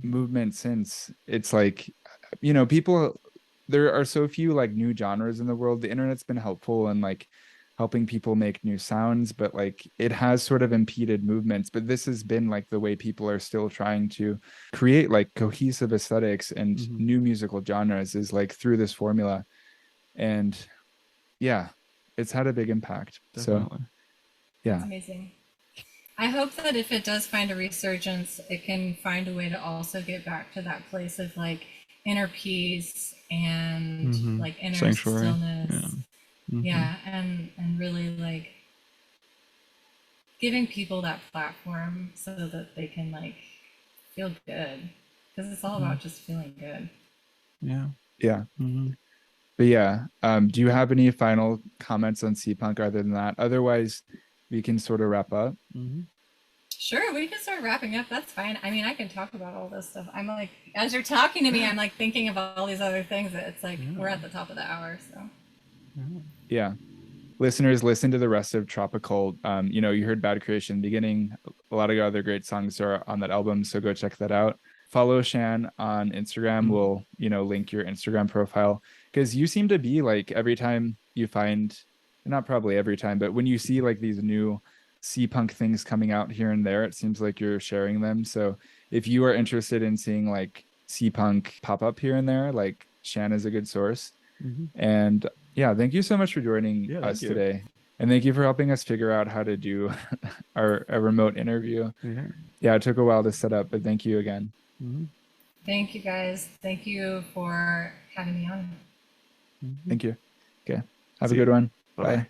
movement since, it's like, people, there are so few like new genres in the world. The internet's been helpful in like helping people make new sounds, but like it has sort of impeded movements. But this has been like the way people are still trying to create like cohesive aesthetics and new musical genres, is like through this formula. And yeah, it's had a big impact. Definitely. So yeah, it's amazing. I hope that if it does find a resurgence, it can find a way to also get back to that place of like inner peace and like inner sanctuary. Stillness. Yeah, and really like giving people that platform so that they can like feel good, because it's all about just feeling good. Yeah. But yeah, do you have any final comments on Seapunk other than that? Otherwise, we can sort of wrap up. Sure, we can start wrapping up. That's fine. I mean, I can talk about all this stuff. I'm like, as you're talking to me, I'm like thinking of all these other things that it's like we're at the top of the hour. So yeah, listeners, listen to the rest of Tropical. You heard Bad Creation in the beginning. A lot of other great songs are on that album, so go check that out. Follow Shan on Instagram. We'll link your Instagram profile, because you seem to be like, every time you find, not probably every time, but when you see like these new Seapunk things coming out here and there, it seems like you're sharing them. So if you are interested in seeing like Seapunk pop up here and there, like, Shan is a good source. And yeah, thank you so much for joining us today, and thank you for helping us figure out how to do our remote interview. It took a while to set up, but thank you again. Thank you, guys. Thank you for having me on. Thank you. Okay, have a good one. Bye.